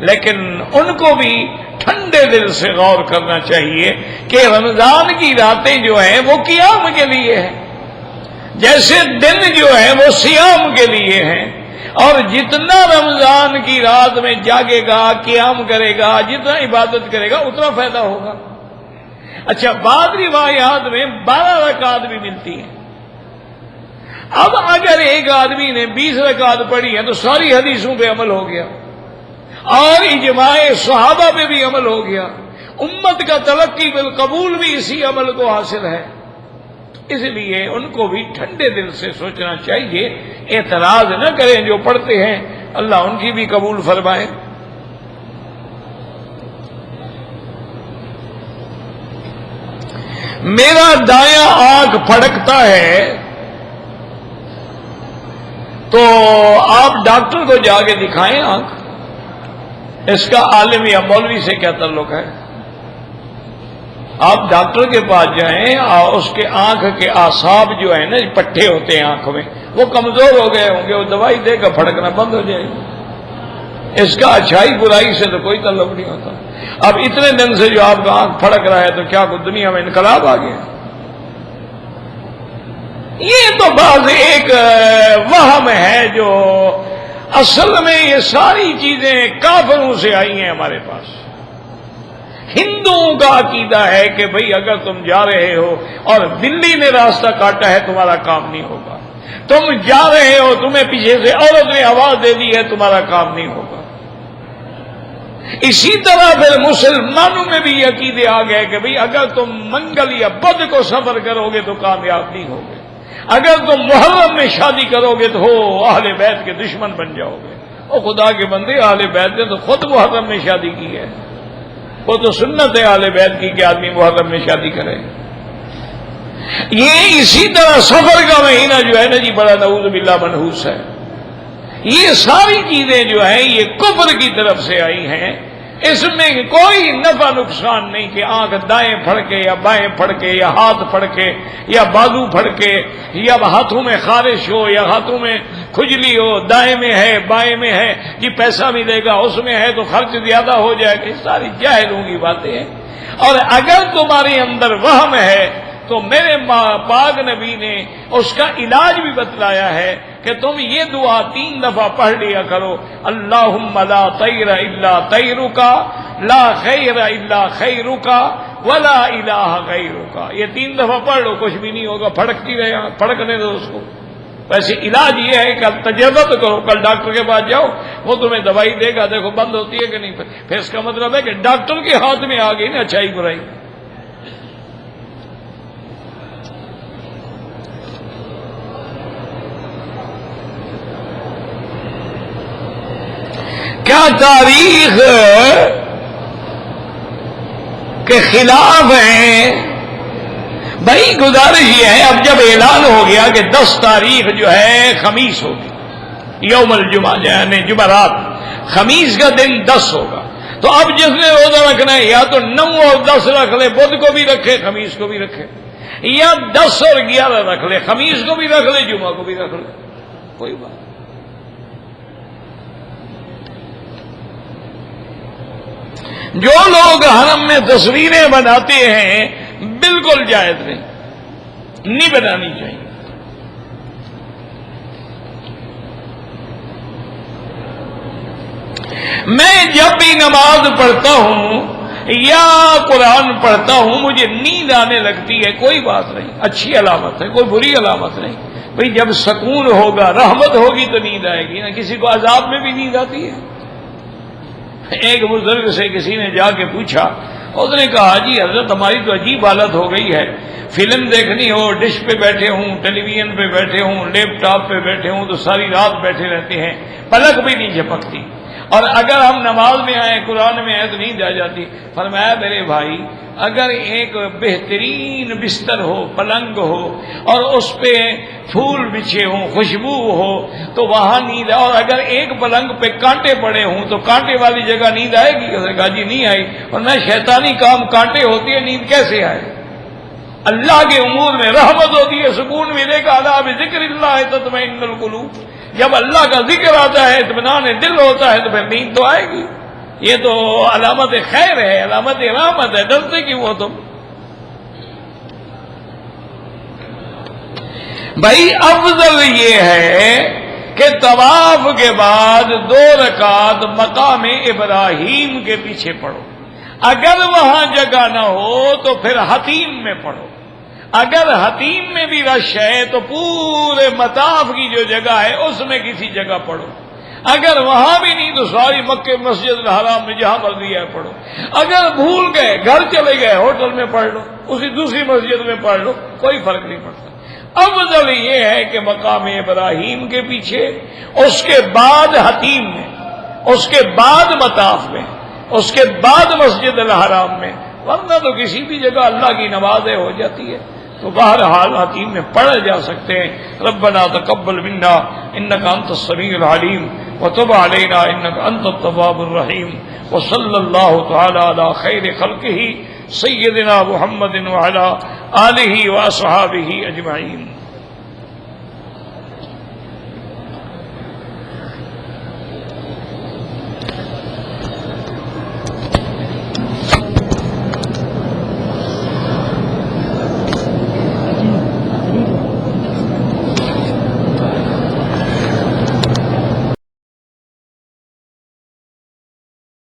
لیکن ان کو بھی ٹھنڈے دل سے غور کرنا چاہیے کہ رمضان کی راتیں جو ہیں وہ قیام کے لیے ہیں، جیسے دن جو ہے وہ صیام کے لیے ہیں، اور جتنا رمضان کی رات میں جاگے گا، قیام کرے گا، جتنا عبادت کرے گا اتنا فائدہ ہوگا۔ اچھا، بعض روایات میں 12 رکعات بھی ملتی ہیں۔ اب اگر ایک آدمی نے 20 رکعات پڑھی ہے تو ساری حدیثوں پہ عمل ہو گیا، اور اجماع صحابہ پہ بھی عمل ہو گیا، امت کا تلقی بالقبول بھی اسی عمل کو حاصل ہے۔ اس لیے ان کو بھی ٹھنڈے دل سے سوچنا چاہیے، اعتراض نہ کریں جو پڑھتے ہیں، اللہ ان کی بھی قبول فرمائے۔ میرا دایاں آنکھ پھڑکتا ہے تو آپ ڈاکٹر کو جا کے دکھائیں آنکھ، اس کا عالم یا مولوی سے کیا تعلق ہے؟ آپ ڈاکٹر کے پاس جائیں، اور اس کے آنکھ کے اعصاب جو ہیں نا، پٹھے ہوتے ہیں آنکھ میں، وہ کمزور ہو گئے ہوں گے، وہ دوائی دے کر پھڑکنا بند ہو جائے گی۔ اس کا اچھائی برائی سے تو کوئی تعلق نہیں ہوتا۔ اب اتنے دن سے جو آپ کا آنکھ پھڑک رہا ہے تو کیا کوئی دنیا میں انقلاب آ گیا؟ یہ تو بعض ایک وہم ہے، جو اصل میں یہ ساری چیزیں کافروں سے آئی ہیں ہمارے پاس۔ ہندوؤں کا عقیدہ ہے کہ بھئی اگر تم جا رہے ہو اور بلی نے راستہ کاٹا ہے تمہارا کام نہیں ہوگا، تم جا رہے ہو تمہیں پیچھے سے عورت نے آواز دے دی ہے تمہارا کام نہیں ہوگا۔ اسی طرح پھر مسلمانوں میں بھی یہ عقیدے آ گئے کہ بھئی اگر تم منگل یا بدھ کو سفر کرو گے تو کامیاب نہیں ہوگے، اگر تم محرم میں شادی کرو گے تو ہو اہل بیت کے دشمن بن جاؤ گے۔ او خدا کے بندے، اہل بیت نے تو خود محرم میں شادی کی ہے، وہ تو سنت ہے اہل بیت کی کہ آدمی محرم میں شادی کرے۔ یہ اسی طرح سفر کا مہینہ جو ہے نا جی، بڑا نعوذ باللہ منحوس ہے۔ یہ ساری چیزیں جو ہیں یہ کفر کی طرف سے آئی ہیں، اس میں کوئی نفع نقصان نہیں کہ آنکھ دائیں پھڑکے یا بائیں پھڑکے یا ہاتھ پھڑکے یا بازو پھڑکے یا ہاتھوں میں خارش ہو یا ہاتھوں میں کھجلی ہو، دائیں میں ہے بائیں میں ہے جی پیسہ ملے گا، اس میں ہے تو خرچ زیادہ ہو جائے گا، یہ ساری جاہلوں کی باتیں ہیں۔ اور اگر تمہارے اندر وہم ہے تو میرے پاک نبی نے اس کا علاج بھی بتلایا ہے کہ تم یہ دعا 3 دفعہ پڑھ لیا کرو، اللہم لا طیر الا طیرک، لا خیر الا خیرک، ولا الہ غیرک۔ یہ 3 دفعہ پڑھ لو، کچھ بھی نہیں ہوگا، پھڑکتی رہے، پھڑکنے دو اس کو۔ ویسے علاج یہ ہے کہ تجربہ تو کرو، کل ڈاکٹر کے پاس جاؤ، وہ تمہیں دوائی دے گا، دیکھو بند ہوتی ہے کہ نہیں، پھر اس کا مطلب ہے کہ ڈاکٹر کے ہاتھ میں آ گئی نا اچھائی برائی۔ کیا تاریخ کے خلاف ہیں؟ بھائی گزارش یہ ہے، اب جب اعلان ہو گیا کہ 10 تاریخ جو ہے خمیس ہوگی، یوم الجمعہ یعنی جمعرات، خمیس کا دن 10 ہوگا، تو اب جس نے روزہ رکھنا ہے یا تو 9 اور 10 رکھ لے، بدھ کو بھی رکھے خمیس کو بھی رکھے، یا 10 اور 11 رکھ لے، خمیس کو بھی رکھ لے جمعہ کو بھی رکھ لے، کوئی بات۔ جو لوگ حرم میں تصویریں بناتے ہیں بالکل جائز نہیں بنانی چاہیے۔ میں جب بھی نماز پڑھتا ہوں یا قرآن پڑھتا ہوں مجھے نیند آنے لگتی ہے، کوئی بات نہیں، اچھی علامت ہے، کوئی بری علامت نہیں۔ بھئی جب سکون ہوگا، رحمت ہوگی تو نیند آئے گی نا، کسی کو عذاب میں بھی نیند آتی ہے۔ ایک بزرگ سے کسی نے جا کے پوچھا، اس نے کہا جی حضرت ہماری تو عجیب حالت ہو گئی ہے، فلم دیکھنی ہو ڈش پہ بیٹھے ہوں، ٹیلی ویژن پہ بیٹھے ہوں، لیپ ٹاپ پہ بیٹھے ہوں تو ساری رات بیٹھے رہتے ہیں، پلک بھی نہیں جھپکتی، اور اگر ہم نماز میں آئے قرآن میں آئے تو نیند آ جاتی۔ فرمایا میرے بھائی اگر ایک بہترین بستر ہو، پلنگ ہو، اور اس پہ پھول بچھے ہوں، خوشبو ہو تو وہاں نیند ہے، اور اگر ایک پلنگ پہ کانٹے پڑے ہوں تو کانٹے والی جگہ نیند آئے گی؟ اس نے کہا جی نہیں آئی، ورنہ شیطانی کام کانٹے ہوتی ہے، نیند کیسے آئے؟ اللہ کے امور میں رحمت ہوتی ہے، سکون ملے گا، الا بذکر اللہ تطمئن القلوب، جب اللہ کا ذکر آتا ہے اطمینان دل ہوتا ہے تو پھر نیند تو آئے گی۔ یہ تو علامت خیر ہے، علامت رحمت ہے، ڈرتے کیوں ہو تم؟ بھائی افضل یہ ہے کہ طواف کے بعد 2 رکعت مقام ابراہیم کے پیچھے پڑھو، اگر وہاں جگہ نہ ہو تو پھر حتیم میں پڑھو، اگر حتیم میں بھی رش ہے تو پورے مطاف کی جو جگہ ہے اس میں کسی جگہ پڑھو، اگر وہاں بھی نہیں تو ساری مکہ مسجد الحرام میں جہاں مرضی ہے پڑھو، اگر بھول گئے گھر چلے گئے ہوٹل میں پڑھ لو، اسی دوسری مسجد میں پڑھ لو، کوئی فرق نہیں پڑتا۔ افضل یہ ہے کہ مقام ابراہیم کے پیچھے، اس کے بعد حتیم میں، اس کے بعد مطاف میں، اس کے بعد مسجد الحرام میں، ورنہ تو کسی بھی جگہ اللہ کی نمازیں ہو جاتی ہے تو بہرحال حتیم میں پڑھے جا سکتے ہیں۔ ربنا تقبل منا انک انت السمیع العلیم وتب علینا انک انت التواب الرحیم، وصلی اللہ تعالی علی خیر خلقہ سیدنا محمد وعلی آلہ واصحابہ اجمعین۔